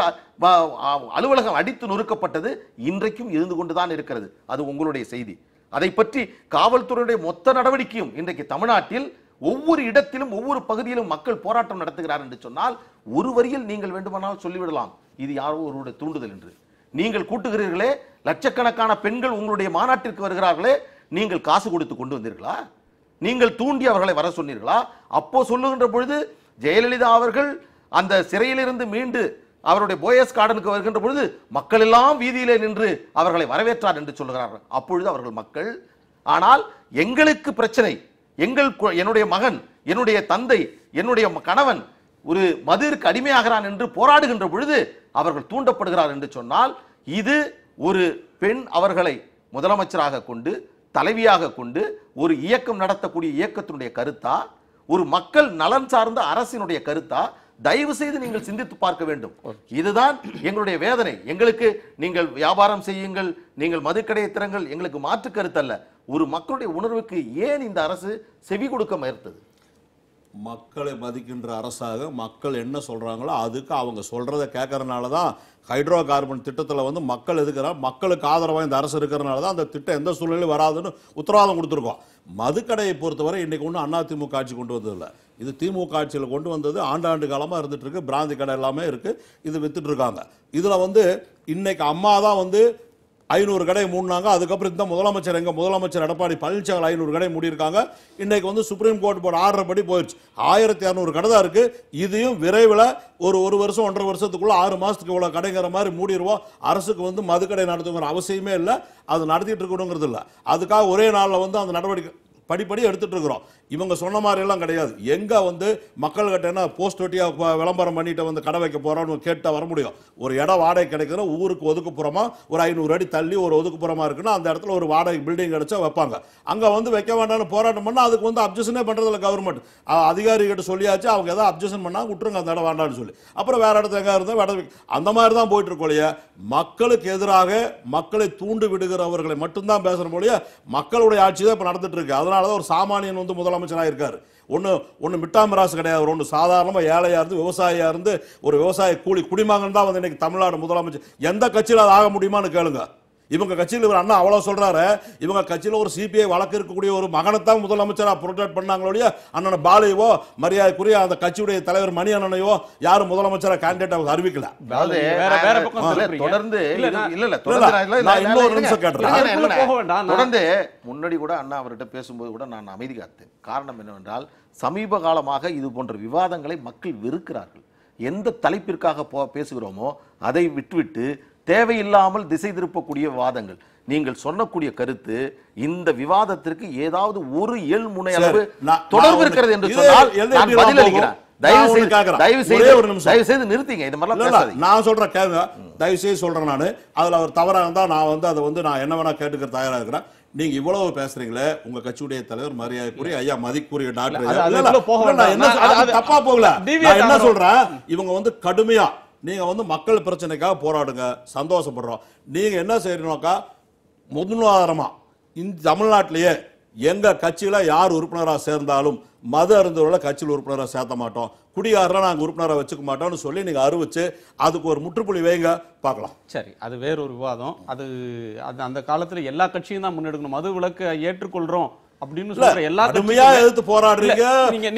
அலுவலகம் அடித்து நொறுக்கப்பட்டது, இன்றைக்கும் இருந்து கொண்டுதான் இருக்கிறது. அது உங்களுடைய செய்தி. அதை பற்றி காவல்துறையுடைய மொத்த நடவடிக்கையும் இன்றைக்கு தமிழ்நாட்டில் ஒவ்வொரு இடத்திலும் ஒவ்வொரு பகுதியிலும் மக்கள் போராட்டம் நடத்துகிறார் என்று சொன்னால் ஒரு வரியில் நீங்கள் வேண்டுமானால் சொல்லிவிடலாம், இது யாரோ ஒருவருடைய தூண்டுதல் என்று. நீங்கள் கூட்டுகிறீர்களே, லட்சக்கணக்கான பெண்கள் உங்களுடைய மாநாட்டிற்கு வருகிறார்களே, நீங்கள் காசு கொடுத்து கொண்டு வந்தீர்களா? நீங்கள் தூண்டி அவர்களை வர சொன்னீர்களா? அப்போ சொல்லுகின்ற பொழுது ஜெயலலிதா அவர்கள் அந்த சிறையிலிருந்து மீண்டு அவருடைய போயஸ் கார்டனுக்கு வருகின்ற பொழுது மக்கள் எல்லாம் வீதியிலே நின்று அவர்களை வரவேற்றார் என்று சொல்கிறார்கள். அப்பொழுது அவர்கள் மக்கள். ஆனால் எங்களுக்கு பிரச்சனை, என்னுடைய மகன், என்னுடைய தந்தை, என்னுடைய கணவன் ஒரு மதுவிற்கு அடிமையாகிறான் என்று போராடுகின்ற பொழுது அவர்கள் தூண்டப்படுகிறார் என்று சொன்னால், இது ஒரு பெண் அவர்களை முதலமைச்சராக கொண்டு தலைவியாக கொண்டு ஒரு இயக்கம் நடத்தக்கூடிய இயக்கத்தினுடைய கருத்தா, ஒரு மக்கள் நலன் சார்ந்த அரசினுடைய கருத்தா? தயவு செய்து நீங்கள் சிந்தித்து பார்க்க வேண்டும். இதுதான் எங்களுடைய வேதனை. எங்களுக்கு நீங்கள் வியாபாரம் செய்யுங்கள், நீங்கள் மதுக்கடையை திறங்கள், எங்களுக்கு மாற்று கருத்து அல்ல. ஒரு மக்களுடைய உணர்வுக்கு ஏன் இந்த அரசு செவி கொடுக்க மறுத்தது? மக்களை மதிக்கின்ற அரசாக மக்கள் என்ன சொல்றாங்களோ அதுக்கு அவங்க சொல்றதை கேட்கறதுனால தான் ஹைட்ரோ கார்பன் திட்டத்தில் வந்து மக்கள் எதுக்குறாங்க, மக்களுக்கு ஆதரவாக இந்த அரசு இருக்கிறனால தான் அந்த திட்டம் எந்த சூழ்நிலையும் வராதுன்னு உத்தரவாதம் கொடுத்துருக்கோம். மதுக்கடையை பொறுத்தவரை இன்னைக்கு ஒன்றும் அதிமுக ஆட்சி கொண்டு வந்ததில்லை. இது திமுக ஆட்சியில் கொண்டு வந்தது. ஆண்டாண்டு காலமாக இருந்துட்டு இருக்கு. பிராந்தி கடை எல்லாமே இருக்கு. இது வித்துட்டு இருக்காங்க. இதுல வந்து இன்னைக்கு அம்மா தான் வந்து 500 கடை மூடினாங்க. அதுக்கப்புறம் இந்த முதலமைச்சர் முதலமைச்சர் எடப்பாடி பழனிசாமி 500 கடை மூடியிருக்காங்க. இன்னைக்கு வந்து சுப்ரீம் கோர்ட் போர்டு ஆர்டர் படி போயிடுச்சு. 1200 கடை தான் இருக்கு. இதையும் விரைவில் ஒரு வருஷம் 1.5 வருஷத்துக்குள்ள 6 மாசத்துக்கு இவ்வளவு கடைங்கிற மாதிரி மூடிடுவோம். அரசுக்கு வந்து மதுக்கடை நடத்துங்கிற அவசியமே இல்லை. அது நடத்திட்டு இருக்கணுங்கிறது இல்லை. அதுக்காக ஒரே நாளில் வந்து அந்த நடவடிக்கை படிப்படி எடுத்துட்டு இருக்கிறோம். இவங்க சொன்ன மாதிரி எல்லாம் கிடையாது. எங்க வந்து மக்கள் கிட்ட என்ன போஸ்ட் ஒட்டியா விளம்பரம் பண்ணிட்டு வந்து கடை வைக்க போறோம்னு கேட்டா வர முடியும். ஒரு இடம் வாடகை கிடைக்கிற ஊருக்கு ஒதுக்குப்புறமா ஒரு 500 அடி தள்ளி ஒரு ஒதுக்குப்புறமா இருக்குன்னா அந்த இடத்துல ஒரு வாடகை பில்டிங் கிடைச்சா வைப்பாங்க. அங்க வந்து வைக்க வேண்டாம்னு போராட்டம் பண்ணா அதுக்கு வந்து அப்ஜெக்ஷனே பண்றதில்ல கவர்மெண்ட். அதிகாரிகிட்ட சொல்லியாச்சு, அவங்க ஏதாவது அப்ஜெக்ஷன் பண்ணா விட்டுருங்க அந்த இடம் வேண்டாம்னு சொல்லி. அப்புறம் வேற இடத்துல எங்க இருந்தா அந்த மாதிரி தான் போயிட்டு இருக்கோம். மக்களுக்கு எதிராக மக்களை தூண்டு விடுகிறவர்களை மட்டும்தான் பேசுற மொழிய மக்களுடைய ஆட்சி தான் இப்ப நடந்துட்டு இருக்கு. அதனாலதான் ஒரு சாமானியன் வந்து முதலமைச்சராக இருக்காரு. ஒன்னு மிட்டாமிராசு கிடையாது. ஒன்று சாதாரணமா ஏழையா இருந்து விவசாயியா இருந்து ஒரு விவசாய கூலி குடிமகன் தான் வந்து இன்னைக்கு தமிழ்நாடு முதலமைச்சர். எந்த கட்சியில் அது ஆக முடியுமான்னு கேளுங்க. இவங்க கட்சியில் இவர் அண்ணா அவ்வளவு சொல்றாரு. இவங்க கட்சியில் ஒரு சிபிஐ வழக்கு இருக்கக்கூடிய ஒரு மகனைத்தான் முதலமைச்சரா ப்ரொடெக்ட் பண்ணாங்களோ அண்ணன் பாலையோ மரியாதைக்குரிய அந்த கட்சியுடைய தலைவர் மணி அண்ணனையோ யாரும் முதலமைச்சரா கேண்டிடேட் அறிவிக்கல. தொடர்ந்து தொடர்ந்து முன்னாடி கூட அண்ணா அவர்கிட்ட பேசும்போது கூட நான் அமைதி காத்தேன். காரணம் என்னவென்றால் சமீப காலமாக இது போன்ற விவாதங்களை மக்கள் வெறுக்கிறார்கள். எந்த தலைப்பிற்காக பேசுகிறோமோ அதை விட்டுவிட்டு தேவையில்லாமல் திசை திருப்பக்கூடிய விவாதங்கள். நீங்கள் சொன்னக்கூடிய கருத்து இந்த விவாதத்திற்கு ஏதாவது ஒரு முனை அளவு தொடர்பு இருக்கிறது என்று சொன்னால் நான் பதிலளிக்கிறேன். தயவு செய்து நிறுத்திங்க. இது மாதிரி நான் சொல்றேன் கேளுங்க. தயவு செய்து சொல்றேன். நான் அதுல அவர் தவறா இருந்தா நான் வந்து அதை வந்து நான் என்ன வேணா கேட்டுக்க தயாரா இருக்கிறேன். நீங்க இவ்வளவு பேசுறீங்களே, உங்க கட்சியுடைய தலைவர் மரியாதைக்குரிய ஐயா மதிக்குரிய டாக்டர் தப்பா போகல. நான் என்ன சொல்றேன், இவங்க வந்து கடுமையா நீங்க வந்து மக்கள் பிரச்சனைக்காக போராடுங்க, சந்தோஷப்படுறோம். நீங்க என்ன செய்யணும்னாக்கா முன்னுதாரணமா இந்த தமிழ்நாட்டிலேயே எங்க கட்சியில யார் உறுப்பினராக சேர்ந்தாலும் மது அருந்தவர்களை கட்சியில் உறுப்பினராக சேர்த்த மாட்டோம், குடியாரரை நாங்கள் உறுப்பினராக வச்சுக்க மாட்டோம்னு சொல்லி நீங்க அறிவிச்சு அதுக்கு ஒரு முற்றுப்புள்ளி வைங்க பார்க்கலாம். சரி, அது வேறொரு விவாதம். அது அந்த காலத்துல எல்லா கட்சியும் தான் முன்னெடுக்கணும். மது விலக்கு ஏற்றுக்கொள்றோம் அப்படின்னு சொல்ற எல்லா கடுமையா எதிர்த்து போராடுறீங்க,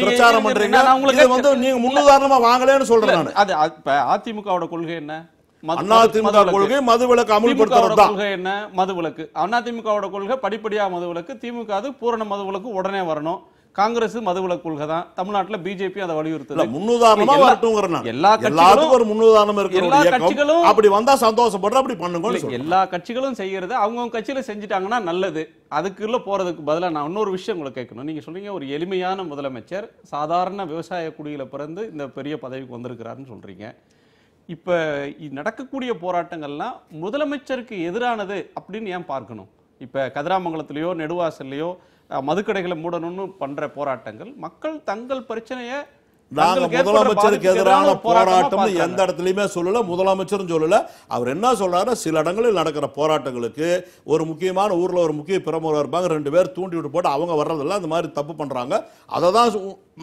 பிரச்சாரம் பண்றீங்க. இது வந்து நீங்க முன்னுதாரணமா வாங்கலன்னு சொல்றேன் நான். அது இப்ப அதிமுகவோட கொள்கை என்ன? அதிமுக கொள்கை மதுவிலக்கு அமல்படுத்துறது தான். கொள்கை என்ன? மதுவிலக்கு. அதிமுகவோட கொள்கை படிப்படியா மதுவிலக்கு. திமுக அது பூரண மதுவிலக்கு உடனே வரணும். காங்கிரஸ் மதுவிலக்கு கொள்கை தான். தமிழ்நாட்டுல பிஜேபி அதை வலியுறுத்தல. முன்னுதாரணமா வரட்டும்ங்கறேன். எல்லாத்துக்கும் ஒரு முன்னுதாரணம் இருக்கு. எல்லா கட்சிகளும் அப்படி வந்தா சந்தோஷப்படுற அப்படி பண்ணுங்க. எல்லா கட்சிகளும் செய்யறது அவங்க கட்சியில செஞ்சுட்டாங்கன்னா நல்லது. அதுக்குள்ள போறதுக்கு பதிலா நான் இன்னொரு விஷயம் உங்களை கேட்கணும். நீங்க சொல்றீங்க ஒரு எளிமையான முதலமைச்சர் சாதாரண விவசாய குடியில பிறந்து இந்த பெரிய பதவிக்கு வந்திருக்கிறாருன்னு சொல்றீங்க. இப்ப நடக்கக்கூடிய போராட்டங்கள்லாம் முதலமைச்சருக்கு எதிரானது அப்படின்னு ஏன் பார்க்கணும்? இப்ப கதிராமங்கலத்திலேயோ நெடுவாசல்லையோ மதுக்கடைகளை மூடணும்னு பண்ற போராட்டங்கள் மக்கள் தங்கள் பிரச்சனையை முதலமைச்சருக்கு எதிரான போராட்டம் எந்த இடத்துலயுமே சொல்லல, முதலமைச்சரும் சொல்லல. அவர் என்ன சொல்றாரு, சில இடங்களில் நடக்கிற போராட்டங்களுக்கு ஒரு முக்கியமான ஊர்ல ஒரு முக்கிய பிரமுகர் இருப்பாங்க, 2 பேர் தூண்டி விட்டு போட்டு அவங்க வர்றதில்ல, அந்த மாதிரி தப்பு பண்றாங்க. அதை தான்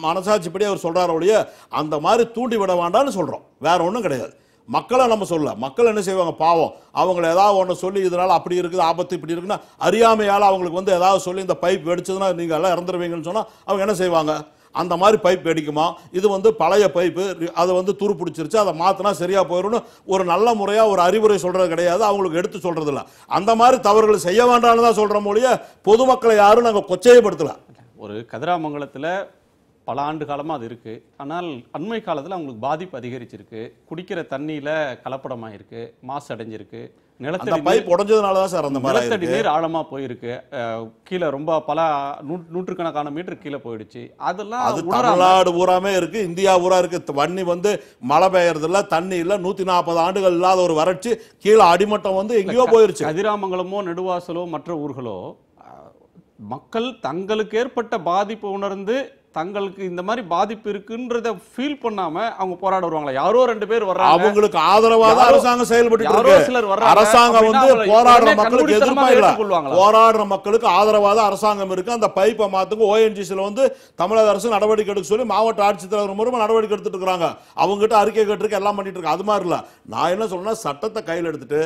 மனசாட்சிப்படி அவர் சொல்றாரு ஒழிய அந்த மாதிரி தூண்டி விட வேண்டாம்னு சொல்றோம். வேற ஒன்றும் கிடையாது. மக்களை நம்ம சொல்ல, மக்கள் என்ன செய்வாங்க பாவம், அவங்களை ஏதாவது ஒன்று சொல்லி இதனால அப்படி இருக்குது ஆபத்து இப்படி இருக்குன்னா அறியாமையால் அவங்களுக்கு வந்து ஏதாவது சொல்லி இந்த பைப் வெடிச்சதுன்னா நீங்க எல்லாம் இறந்துருவீங்கன்னு சொன்னா அவங்க என்ன செய்வாங்க? அந்த மாதிரி பைப் வெடிக்குமா? இது வந்து பழைய பைப்பு, அதை வந்து துரு பிடிச்சிருச்சு, அதை மாத்தினா சரியா போயிடும்னு ஒரு நல்ல முறையா ஒரு அறிவுரை சொல்றது கிடையாது, அவங்களுக்கு எடுத்து சொல்றது இல்லை. அந்த மாதிரி தவறுகளை செய்ய வேண்டாம்னு தான் சொல்ற மொழிய பொதுமக்களை யாரும் நாங்கள் கொச்சையப்படுத்தல. ஒரு கதிராமங்கலத்தில் பல ஆண்டு காலமாக அது இருக்கு. ஆனால் அண்மை காலத்தில் அவங்களுக்கு பாதிப்பு அதிகரிச்சிருக்கு. குடிக்கிற தண்ணியில கலப்படமாக இருக்கு, மாசு அடைஞ்சிருக்கு. நிலத்தடி பைப் உடைஞ்சதுனால தான் சார் அந்த மாதிரி நிலத்தடி நீர் ஆழமா போயிருக்கு. கீழே ரொம்ப பல நூற்றுக்கணக்கான மீட்டர் கீழே போயிடுச்சு. அதெல்லாம் தமிழ்நாடு பூராமே இருக்கு, இந்தியா பூரா இருக்கு. தண்ணி வந்து மழை பெய்யறது இல்ல, தண்ணி இல்ல, 140 ஆண்டுகள் இல்லாத ஒரு வறட்சி, கீழே அடிமட்டம் வந்து எங்கேயோ போயிருச்சு. கதிராமங்கலமோ நெடுவாசலோ மற்ற ஊர்களோ மக்கள் தங்களுக்கு ஏற்பட்ட பாதிப்பு உணர்ந்து தங்களுக்கு இந்த மாதிரி பாதிப்பு இருக்குன்றத ஃபீல் பண்ணாம அவங்க போராட வருவாங்களா? யாரோ 2 பேர் வர்றாங்க, அவங்களுக்கு ஆதரவா தான் அரசாங்கம் செயல்பட்டு யாரோ இருக்கு. சிலர் வர்றாங்க, அரசாங்கம் அப்படின்னா வந்து அவங்களை போராடுற உடனே மக்களுக்கு கண்மூடித்தனமா எதிர்ப்பா இல்ல, ஏற்றுக்கொள்வாங்களா? போராடுற மக்களுக்கு ஆதரவா தான் அரசாங்கம் இருக்கு. அந்த பைப்பை மாத்துக்கு ONGCல வந்து தமிழக அரசு நடவடிக்கை எடுக்க சொல்லி மாவட்ட ஆட்சித்தலைவர் மூலமா நடவடிக்கை எடுத்துட்டு இருக்காங்க. அவங்க கிட்ட அறிக்கை கேட்டிருக்கு, எல்லாம் பண்ணிட்டு இருக்கு. அது மாதிரி இல்ல. நான் என்ன சொல்றேன்னா, சட்டத்தை கையில் எடுத்துட்டு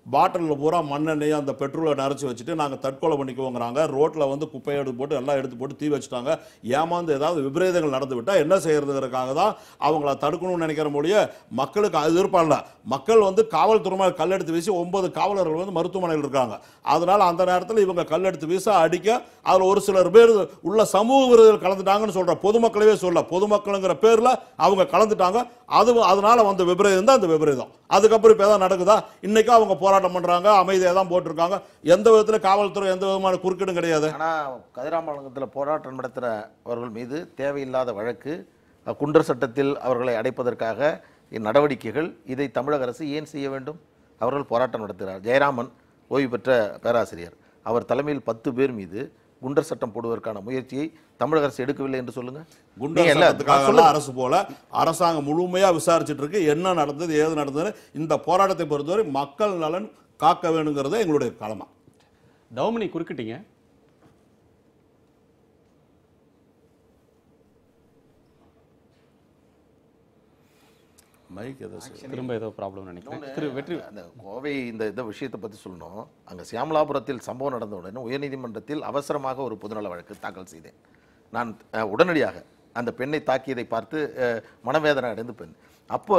பாட்டிலில் பூரா மண்ணெண்ணெய் அந்த பெட்ரோலை நிறச்சி வச்சுட்டு நாங்கள் தற்கொலை பண்ணிக்குவோங்கிறாங்க. ரோட்டில் வந்து குப்பையை எடுத்து போட்டு எல்லாம் எடுத்து போட்டு தீ வச்சுட்டாங்க. ஏமாந்து ஏதாவது விபரீதங்கள் நடந்து விட்டால் என்ன செய்யறதுங்கிறதுக்காக தான் அவங்கள தடுக்கணும்னு நினைக்கிற முடிய மக்களுக்கு அது விருப்பம் இல்லை. மக்கள் வந்து காவல்துறை மேலே கல் எடுத்து வீசி 9 காவலர்கள் வந்து மருத்துவமனையில் இருக்காங்க. அதனால அந்த நேரத்தில் இவங்க கல் எடுத்து வீச அடிக்க அதில் ஒரு சிலர் பேர் உள்ள சமூக விரோதிகள் கலந்துட்டாங்கன்னு சொல்ற பொதுமக்களவே சொல்ல, பொதுமக்களுங்கிற பேரில் அவங்க கலந்துட்டாங்க. அதனால வந்து விபரீதம் தான் அந்த விபரீதம். அதுக்கப்புறம் இப்போ எதாவது நடக்குதா? இன்னைக்கு அவங்க போராட்டம் பண்றாங்க, அமைதியாக தான் போட்டிருக்காங்க. எந்த விதத்தில் காவல்துறை எந்த விதமான குறுக்கீடும் கிடையாது. ஆனால் கதிராமங்கலத்தில் போராட்டம் நடத்துகிறவர்கள் மீது தேவையில்லாத வழக்கு, குண்டர் சட்டத்தில் அவர்களை அடைப்பதற்காக நடவடிக்கைகள், இதை தமிழக அரசு ஏன் செய்ய வேண்டும்? அவர்கள் போராட்டம் நடத்துகிறார். ஜெயராமன் ஓய்வு பெற்ற பேராசிரியர், அவர் தலைமையில் 10 பேர் மீது குண்டர் சட்டம் போடுவதற்கான முயற்சியை தமிழக அரசு எடுக்கவில்லை என்று சொல்லுங்க. குண்டர் சட்டத்துக்காக அரசு போல அரசாங்கம் முழுமையா விசாரிச்சுட்டு இருக்கு. என்ன நடந்தது, ஏது நடந்தது, இந்த போராட்டத்தை பொறுத்தவரை மக்கள் நலன் காக்க வேணுங்கிறது எங்களுடைய கடமை. தௌமணி குறுக்கிட்டீங்க. திரும்ப ஏதோ ப்ராப்ளம் நினைக்கிறேன். திரு வெற்றி, அந்த கோவை இந்த விஷயத்தை பற்றி சொல்லணும். அங்கே சியாமலாபுரத்தில் சம்பவம் நடந்த உடனே உயர்நீதிமன்றத்தில் அவசரமாக ஒரு பொதுநல வழக்கு தாக்கல் செய்தேன். நான் உடனடியாக அந்த பெண்ணை தாக்கியதை பார்த்து மனவேதனை அடைந்து பெண். அப்போ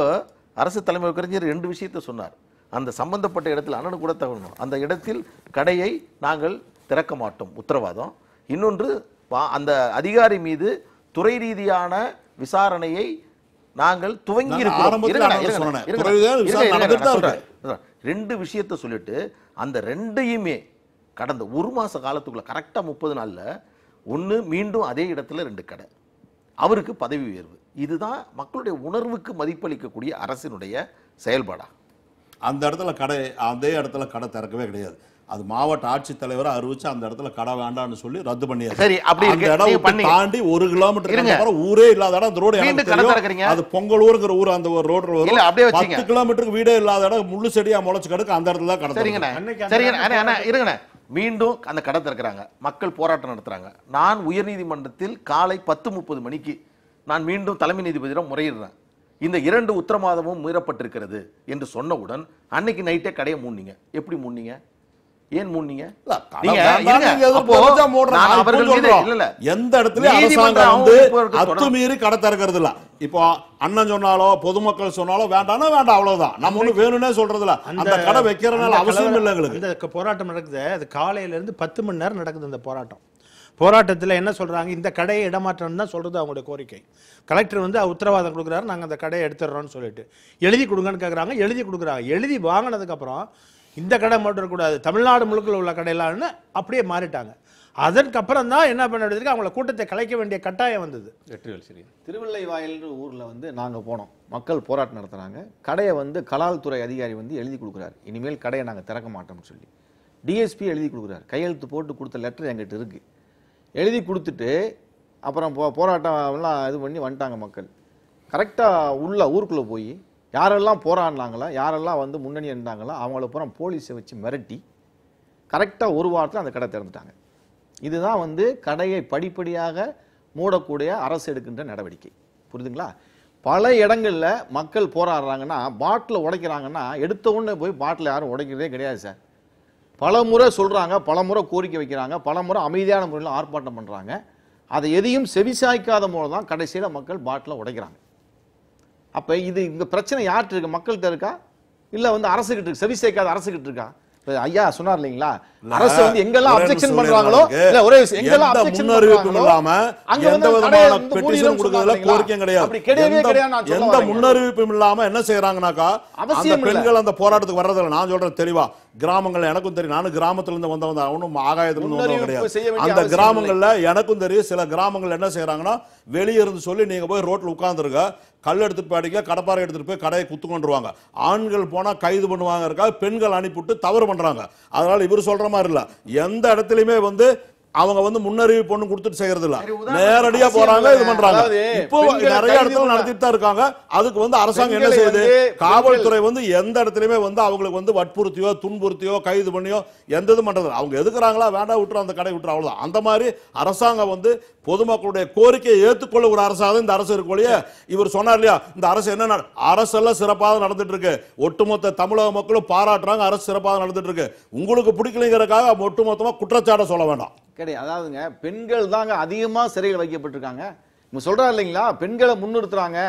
அரசு தலைமை வழக்கறிஞர் 2 விஷயத்தை சொன்னார். அந்த சம்பந்தப்பட்ட இடத்தில் அண்ணனு கூட தகவணும், அந்த இடத்தில் கடையை நாங்கள் திறக்க மாட்டோம் உத்தரவாதம். இன்னொன்று, அந்த அதிகாரி மீது துறை ரீதியான விசாரணையை நாங்கள் துவங்கி இருக்கிறோம். 2 விஷயத்தை சொல்லிட்டு அந்த 2யுமே கடந்த 1 மாச காலத்துக்குள்ள கரெக்டா 30 நாள்ல ஒன்று மீண்டும் அதே இடத்துல 2 கடை, அவருக்கு பதவி உயர்வு. இதுதான் மக்களுடைய உணர்வுக்கு மதிப்பளிக்கக்கூடிய அரசினுடைய செயல்பாடா? அந்த இடத்துல கடை, அதே இடத்துல கடை திறக்கவே கிடையாது. அது மாவட்ட ஆட்சித்தலைவரை அறிவிச்சு அந்த இடத்துல கடை வேண்டாம்னு சொல்லி ரத்து பண்ணியாரு. சரி, அப்படி அந்த இடம் தாண்டி 1 கிலோமீட்டர் ஊரே இல்லாத இடம். அந்த ரோடு அது பொங்கலூர்ங்கிற ஊர், அந்த ஒரு ரோடு வரும். 10 கிலோமீட்டருக்கு வீடே இல்லாத இடம், முள்ளு செடியா முளைச்சு கிடக்கு. அந்த இடத்துல கடை. இருங்க, மீண்டும் அந்த கடை திறக்கிறாங்க, மக்கள் போராட்டம் நடத்துறாங்க. நான் உயர்நீதிமன்றத்தில் காலை 10:30 மணிக்கு நான் மீண்டும் தலைமை நீதிபதியிடம் முறையிடுறேன். இந்த 2 உத்தரவாதமும் மீறப்பட்டிருக்கிறது என்று சொன்னவுடன் அன்னைக்கு நைட்டே கடையை மூடுனீங்க. எப்படி மூடுனீங்க? ஏன் மூடுனீங்க? எந்த இடத்துல அரசாங்கம் வந்து அத்துமீறி கடை திறக்கிறது இல்ல. இப்போ அண்ணன் சொன்னாலோ பொதுமக்கள் சொன்னாலோ வேண்டாம்னா வேண்டாம், அவ்வளவுதான். நம்ம ஒண்ணு வேணும்னே சொல்றது இல்ல. அந்த கடை வைக்கிறதுனால அவசியம் இல்லை எங்களுக்கு. இந்த போராட்டம் நடக்குது, அது காலையில இருந்து 10 மணி நேரம் நடக்குது. அந்த போராட்டத்தில் என்ன சொல்றாங்க? இந்த கடையை இடமாற்றம் தான் சொல்றது அவங்களுடைய கோரிக்கை. கலெக்டர் வந்து உத்தரவாதம் கொடுக்குறாரு, நாங்கள் அந்த கடையை எடுத்துடுறோம்னு சொல்லிட்டு. எழுதி கொடுங்கன்னு கேட்குறாங்க, எழுதி கொடுக்குறாங்க. எழுதி வாங்கினதுக்கப்புறம் இந்த கடை மட்டும் இருக்கக்கூடாது, தமிழ்நாடு முழுக்க உள்ள கடையிலான்னு அப்படியே மாறிட்டாங்க. அதற்கப்புறம் தான் என்ன பண்ணுறதுக்கு அவங்கள கூட்டத்தை கலைக்க வேண்டிய கட்டாயம் வந்தது. வெற்றிவேல், சரி. திருவள்ளைவாயல்ன்ற ஊரில் வந்து நாங்கள் போனோம், மக்கள் போராட்டம் நடத்துகிறாங்க. கடையை வந்து கலால்துறை அதிகாரி வந்து எழுதி கொடுக்குறாரு, இனிமேல் கடையை நாங்கள் திறக்க மாட்டோம்னு சொல்லி. டிஎஸ்பி எழுதி கொடுக்குறாரு, கையெழுத்து போட்டு கொடுத்த லெட்டர் எங்கிட்ட இருக்குது. எழுதி கொடுத்துட்டு அப்புறம் போராட்டம் எல்லாம் இது பண்ணி வந்துட்டாங்க மக்கள். கரெக்டாக உள்ள ஊருக்குள்ளே போய் யாரெல்லாம் போராடினாங்களோ, யாரெல்லாம் வந்து முன்னணி இருந்தாங்களோ அவங்கள பூரா போலீஸை வச்சு மிரட்டி கரெக்டாக 1 வாரத்தில் அந்த கடை திறந்துட்டாங்க. இதுதான் வந்து கடையை படிப்படியாக மூடக்கூடிய அரசு எடுக்கின்ற நடவடிக்கை. புரியுதுங்களா? பல இடங்களில் மக்கள் போராடுறாங்கன்னா, பாட்டில் உடைக்கிறாங்கன்னா எடுத்த உடனே போய் பாட்டில் யாரும் உடைக்கிறதே கிடையாது சார். பல முறை சொல்கிறாங்க, பல முறை கோரிக்கை வைக்கிறாங்க, பல முறை அமைதியான முறையில் ஆர்ப்பாட்டம் பண்ணுறாங்க. அதை எதையும் செவிசாய்க்காத மூலம் தான் கடைசியில் மக்கள் பாட்டில் உடைக்கிறாங்க. அப்போ இது இந்த பிரச்சனை யார்கிட்ட இருக்கு? மக்கள்கிட்ட இருக்கா, இல்லை வந்து அரசுகிட்ட இருக்கு? செவிசாய்க்காத அரசுகிட்ட இருக்கா? ஐயா சொன்னார் இல்லைங்களா, அரசு வந்து எங்கெல்லாம் அப்ஜெக்ஷன் பண்றாங்களோ, இல்ல ஒரே எங்கெல்லாம் அப்ஜெக்ஷன் முன்னறிவிப்பும் இல்லாம எந்த விதமான பெட்டிஷன் கொடுக்கிறதுல கோரிக்கை கிடையாது. எந்த முன்னறிவிப்பும் இல்லாம என்ன செய்யறாங்கனாக்கா, அந்த பெண்கள் அந்த போராட்டத்துக்கு வர்றதில்ல. நான் சொல்றேன் தெளிவா, கிராமங்கள்ல எனக்கும் தெரியும், நானும் கிராமத்துல இருந்து வந்தவன், அவனும் ஆகாயத்துல இருந்து வந்தவன் கிடையாது. அந்த கிராமங்கள்ல எனக்கும் தெரியும், சில கிராமங்கள் என்ன செய்யறாங்கன்னா, வெளியே இருந்து சொல்லி நீங்க போய் ரோட்ல உட்கார்ந்துருக்க, கல் எடுத்துட்டு போய் அடிக்க, கடப்பாறை எடுத்துட்டு போய் கடையை குத்து கொண்டுருவாங்க. ஆண்கள் போனா கைது பண்ணுவாங்க, பெண்கள் அனுப்பிவிட்டு தவறு பண்றாங்க. அதனால இவர் சொல்ற மாதிரி இல்ல, எந்த இடத்துலயுமே வந்து அவங்க வந்து முன்னறிவிப்பு ஒண்ணு கொடுத்துட்டு செய்யறது இல்ல, சரி, உதாரணம் நேரடியா போறாங்க, இது பண்றாங்க. அதாவது இப்போ பெண்களை நிறைய கைது இடத்துல பண்ண- நடத்திட்டு தான் இருக்காங்க. அதுக்கு வந்து அரசாங்கம் என்ன பெண்களை செய்யுது? வந்து காவல்துறை வந்து எந்த இடத்துலயுமே வந்து அவங்களுக்கு வந்து வற்புறுத்தியோ துன்புறுத்தியோ கைது பண்ணியோ எந்த இது பண்றது, அவங்க எதுக்குறாங்களா வேண்டாம் விட்டுரு, அந்த கடை விட்டுரு, அவ்வளவுதான். அந்த மாதிரி அரசாங்கம் வந்து பொதுமக்களுடைய கோரிக்கையை ஏற்றுக்கொள்ள ஒரு அரசாங்கம் இந்த அரசு இருக்கு. இவர் சொன்னார் இல்லையா, இந்த அரசு என்ன அரசு எல்லாம் சிறப்பாக நடந்துட்டு இருக்கு, ஒட்டுமொத்த தமிழக மக்களும் பாராட்டுறாங்க, அரசு சிறப்பாக நடந்துட்டு இருக்கு. உங்களுக்கு பிடிக்கலைங்கிறதுக்காக ஒட்டுமொத்தமா குற்றச்சாட்டை சொல்ல வேண்டாம். கிடையாது. அதாவதுங்க பெண்கள் தாங்க அதிகமா சிறையில் வைக்கப்பட்டிருக்காங்க. இவங்க சொல்றாரு இல்லைங்களா, பெண்களை முன்னிறுத்துறாங்க,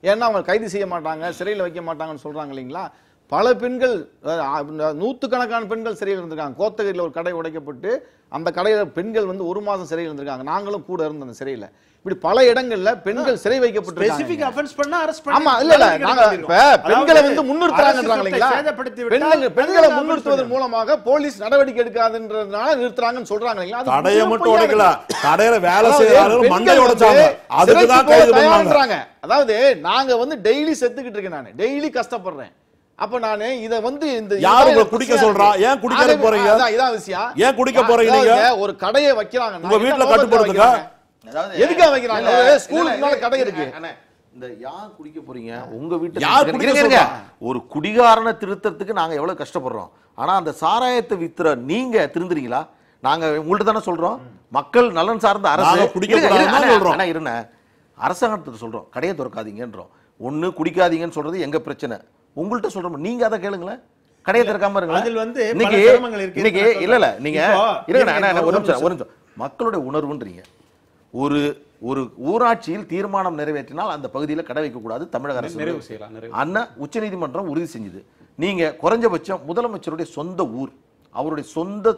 ஏன்னா அவங்க கைது செய்ய மாட்டாங்க, சிறையில் வைக்க மாட்டாங்கன்னு சொல்றாங்க இல்லைங்களா. பல பெண்கள், நூற்றுக்கணக்கான பெண்கள் சிறையில் இருந்திருக்காங்க. கோத்தகிரியில் ஒரு கடை உடைக்கப்பட்டு அந்த கடையில பெண்கள் வந்து 1 மாசம் சிறையில் இருந்திருக்காங்க. நாங்களும் கூட இருந்த அந்த சிறையில். இப்படி பல இடங்கள்ல பெண்கள் சிறை வைக்கப்பட்டிருக்காங்க. ஸ்பெசிபிக் அஃபென்ஸ் பண்ணா அரெஸ்ட் ஆமா, இல்ல நாங்க இப்ப பெண்களை வந்து முன்னிறுத்துறாங்கன்றாங்க இல்லைங்களா. பெண்களை முன்னிறுத்துவதன் மூலமாக போலீஸ் நடவடிக்கை எடுக்காதுன்றதுனால நிறுத்துறாங்கன்னு சொல்றாங்க இல்லைங்களா. அது கடையை மட்டும் உடைக்கல, கடையில வேலை அதாவது செய்யறாங்க, மண்டை பெண்கள் உடைச்சாங்க, அதுக்கு சிறைக்கு தான் போக கைது பண்ணாங்க. தயார்ன்றாங்க. அதாவது நாங்க வந்து டெய்லி செத்துக்கிட்டு இருக்கேன், நான் டெய்லி கஷ்டப்படுறேன். அப்ப நானு இத வந்து இந்த யாரு உங்களை குடிக்க சொல்றா? ஏன் குடிக்க போறீங்க? இதான் விஷயம். ஏன் குடிக்க போறீங்க நீங்க? ஒரு கடையை வைக்கிறாங்க, உங்க வீட்டுல கட்டுப்படுத்துங்க. எதுக்காக வைக்கிறாங்க? ஸ்கூலுக்கு முன்னால கடை இருக்கு. இந்த யார் குடிக்க போறீங்க? உங்க வீட்டுல யார் குடிக்க சொல்றா? ஒரு குடிகாரனை திருத்தறதுக்கு நாங்க எவ்வளவு கஷ்டப்படுறோம். ஆனா அந்த சாராயத்தை வித்துற நீங்க திருந்துறீங்களா? நாங்க உங்கள்ட்ட தானே சொல்றோம், மக்கள் நலன் சார்ந்த அரசு நாங்க குடிக்க கூடாதுன்னு சொல்றோம். ஆனா இருங்க, அரசாங்கத்துக்கு சொல்றோம் கடையை திறக்காதீங்கன்றோம். ஒண்ணு குடிக்காதீங்கன்னு சொல்றது எங்க பிரச்சனை, உங்கள்ட்ட சொல்றோம், நீங்க அதை கேளுங்களேன். கடையை திறக்காம இருங்க. அதில் வந்து இன்னைக்கு பல சிரமங்கள் இருக்கு. இன்னைக்கு இல்ல நீங்க இப்போ இருங்க, நீங்க ஒரு நிமிஷம். மக்களுடைய உணர்வுன்றீங்க. ஒரு ஒரு ஊராட்சியில் தீர்மானம் நிறைவேற்றினால் அந்த பகுதியில் கடை வைக்க கூடாது தமிழக அரசு நிறைவு செய்யலாம், நிறைவு. அண்ணா உச்சநீதிமன்றம் உறுதி செஞ்சது. நீங்க குறைஞ்சபட்சம் முதலமைச்சருடைய சொந்த ஊர், அவருடைய சொந்த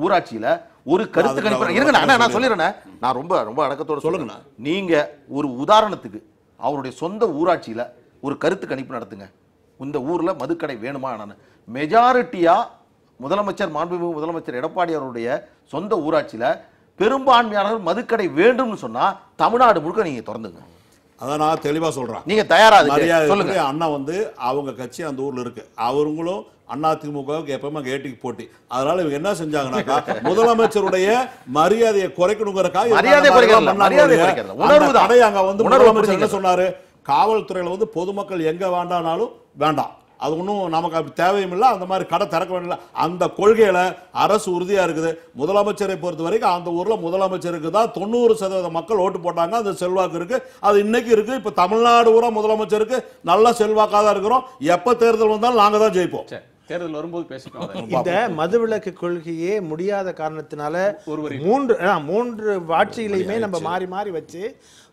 ஊராட்சியில ஒரு கருத்து கணிப்பு இருங்க. நான் சொல்லிடுறேன், நான் ரொம்ப ரொம்ப அடக்கத்தோட சொல்லுங்க. நீங்க ஒரு உதாரணத்துக்கு அவருடைய சொந்த ஊராட்சியில ஒரு கருத்து கணிப்பு நடத்துங்க, இந்த ஊர்ல மதுக்கடை வேணுமா. நான் மெஜாரிட்டியா முதலமைச்சர் மாண்புமிகு முதலமைச்சர் எடப்பாடி அவருடைய சொந்த ஊராட்சியில பெரும்பான்மையானவர் மதுக்கடை வேண்டும்னு சொன்னா தமிழ்நாடு முழுக்க நீங்க திறந்துங்க. அதான் நான் தெளிவா சொல்றேன். நீங்க தயாரா சொல்லுங்க. அண்ணா வந்து அவங்க கட்சி அந்த ஊர்ல இருக்கு, அவங்களும் அதிமுகவுக்கு எப்பவுமே ஏட்டிக்கு போட்டி. அதனால இவங்க என்ன செஞ்சாங்கன்னாக்கா முதலமைச்சருடைய மரியாதையை குறைக்கணுங்கிறக்காக அங்க வந்து முதலமைச்சர் என்ன சொன்னாரு, காவல்துறையில வந்து பொதுமக்கள் எங்க வேண்டானாலும் வேண்டாம், அது ஒன்றும் நமக்கு அப்படி தேவையும் இல்லை, அந்த மாதிரி கடை திறக்க வேண்டிய அந்த கொள்கையில அரசு உறுதியா இருக்குது. முதலமைச்சரை பொறுத்த வரைக்கும் அந்த ஊர்ல முதலமைச்சருக்கு தான் 90% மக்கள் ஓட்டு போட்டாங்க, அந்த செல்வாக்கு இருக்கு, அது இன்னைக்கு இருக்கு. இப்ப தமிழ்நாடு ஊரா முதலமைச்சருக்கு நல்ல செல்வாக்காக தான் இருக்கிறோம். எப்ப தேர்தல் வந்தாலும் நாங்க தான் ஜெயிப்போம். தேர்தல் வரும்போது பேசிக்கலாம். இந்த மதுவிலக்கு கொள்கையே முடியாத காரணத்தினால மூன்று ஆட்சிகளையுமே நம்ம மாறி மாறி வச்சு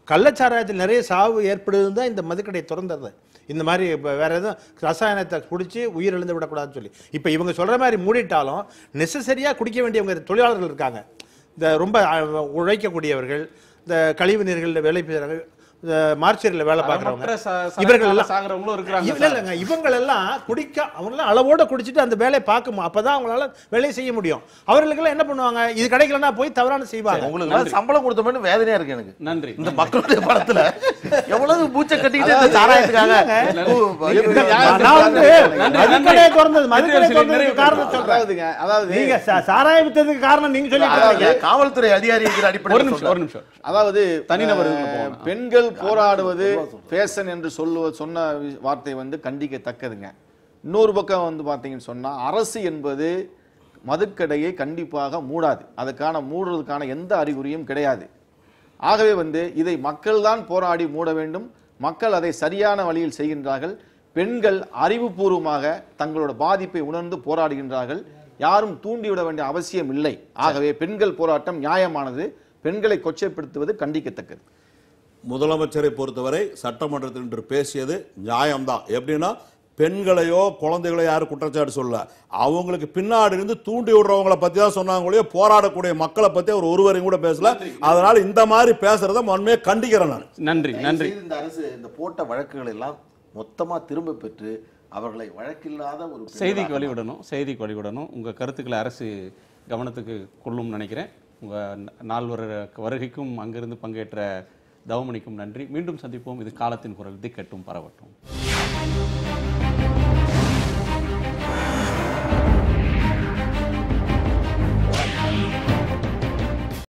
கள்ளச்சாராயத்தில் நிறைய சாவு ஏற்படுது தான் இந்த மதுக்கடை திறந்தது. இந்த மாதிரி இப்போ வேற எதுவும் ரசாயனத்தை குடிச்சு உயிர் எழுந்து விடக்கூடாதுன்னு சொல்லி இப்போ இவங்க சொல்ற மாதிரி மூடிட்டாலும் நெசசரியா குடிக்க வேண்டியவங்க தொழிலாளர்கள் இருக்காங்க, இந்த ரொம்ப உழைக்கக்கூடியவர்கள், இந்த கழிவு நீர்களில் வேலை செய்யறாங்க, மார்ச்சரியில் வேலை பார்க்குறவங்க, இவர்கள் இல்லைங்க, இவங்க எல்லாம் குடிக்க அவங்களாம் அளவோட குடிச்சிட்டு அந்த வேலையை பார்க்கணும், அப்பதான் அவங்களால வேலையை செய்ய முடியும். அவர்களுக்கெல்லாம் என்ன பண்ணுவாங்க, இது கிடைக்கலன்னா போய் தவறான செய்வாங்க. உங்களுக்கு சம்பளம் கொடுத்த மாதிரி வேதனையா இருக்கு எனக்கு. நன்றி. இந்த மக்களுடைய படத்துல எவ்வளவு பூச்சை கட்டிக்கிட்டு இந்த சாராயத்துக்காக சாராய வித்ததுக்கு காரணம் நீங்க சொல்லி காவல்துறை அதிகாரி அடிப்படை. ஒரு நிமிஷம். அதாவது தனிநபர்கள் பெண்கள் போராடுவது ஃபேஷன் என்று சொன்ன வார்த்தை வந்து கண்டிக்கத்தக்கதுங்க. இன்னொரு பக்கம் வந்து பார்த்தீங்கன்னு சொன்னா அரசு என்பது மதுக்கடையை கண்டிப்பாக மூடாது, அதுக்கான மூடுறதுக்கான எந்த அறிகுறியும் கிடையாது. ஆகவே வந்து இதை மக்கள் தான் போராடி மூட வேண்டும். மக்கள் அதை சரியான வழியில் செய்கின்றார்கள். பெண்கள் அறிவுபூர்வமாக தங்களோட பாதிப்பை உணர்ந்து போராடுகின்றார்கள். யாரும் தூண்டிவிட வேண்டிய அவசியம் இல்லை. ஆகவே பெண்கள் போராட்டம் நியாயமானது, பெண்களை கொச்சைப்படுத்துவது கண்டிக்கத்தக்கது. முதலமைச்சரை பொறுத்தவரை சட்டமன்றத்தில் இன்று பேசியது நியாயம்தான். எப்படின்னா பெண்களையோ குழந்தைகளையோ யாரும் குற்றச்சாட்டு சொல்ல, அவங்களுக்கு பின்னாடி இருந்து தூண்டி விடுறவங்களை பத்தி தான் சொன்னாங்களே, போராடக்கூடிய மக்களை பத்தி அவர் ஒருவரையும் கூட பேசல. அதனால இந்த மாதிரி பேசுறத உண்மையை கண்டிக்கிறேன் நான். நன்றி நன்றி. இந்த அரசு இந்த போட்ட வழக்குகள் எல்லாம் மொத்தமா திரும்ப பெற்று அவர்களை வழக்கில்லாத ஒரு செய்திக்கு வழிவிடணும். உங்க கருத்துக்களை அரசு கவனத்துக்கு கொள்ளும் நினைக்கிறேன். உங்க நால்வர் வருகைக்கும் அங்கிருந்து பங்கேற்ற தவமணிக்கும் நன்றி. மீண்டும் சந்திப்போம். இது காலத்தின் குரல், திக்கட்டும் பரவட்டும்.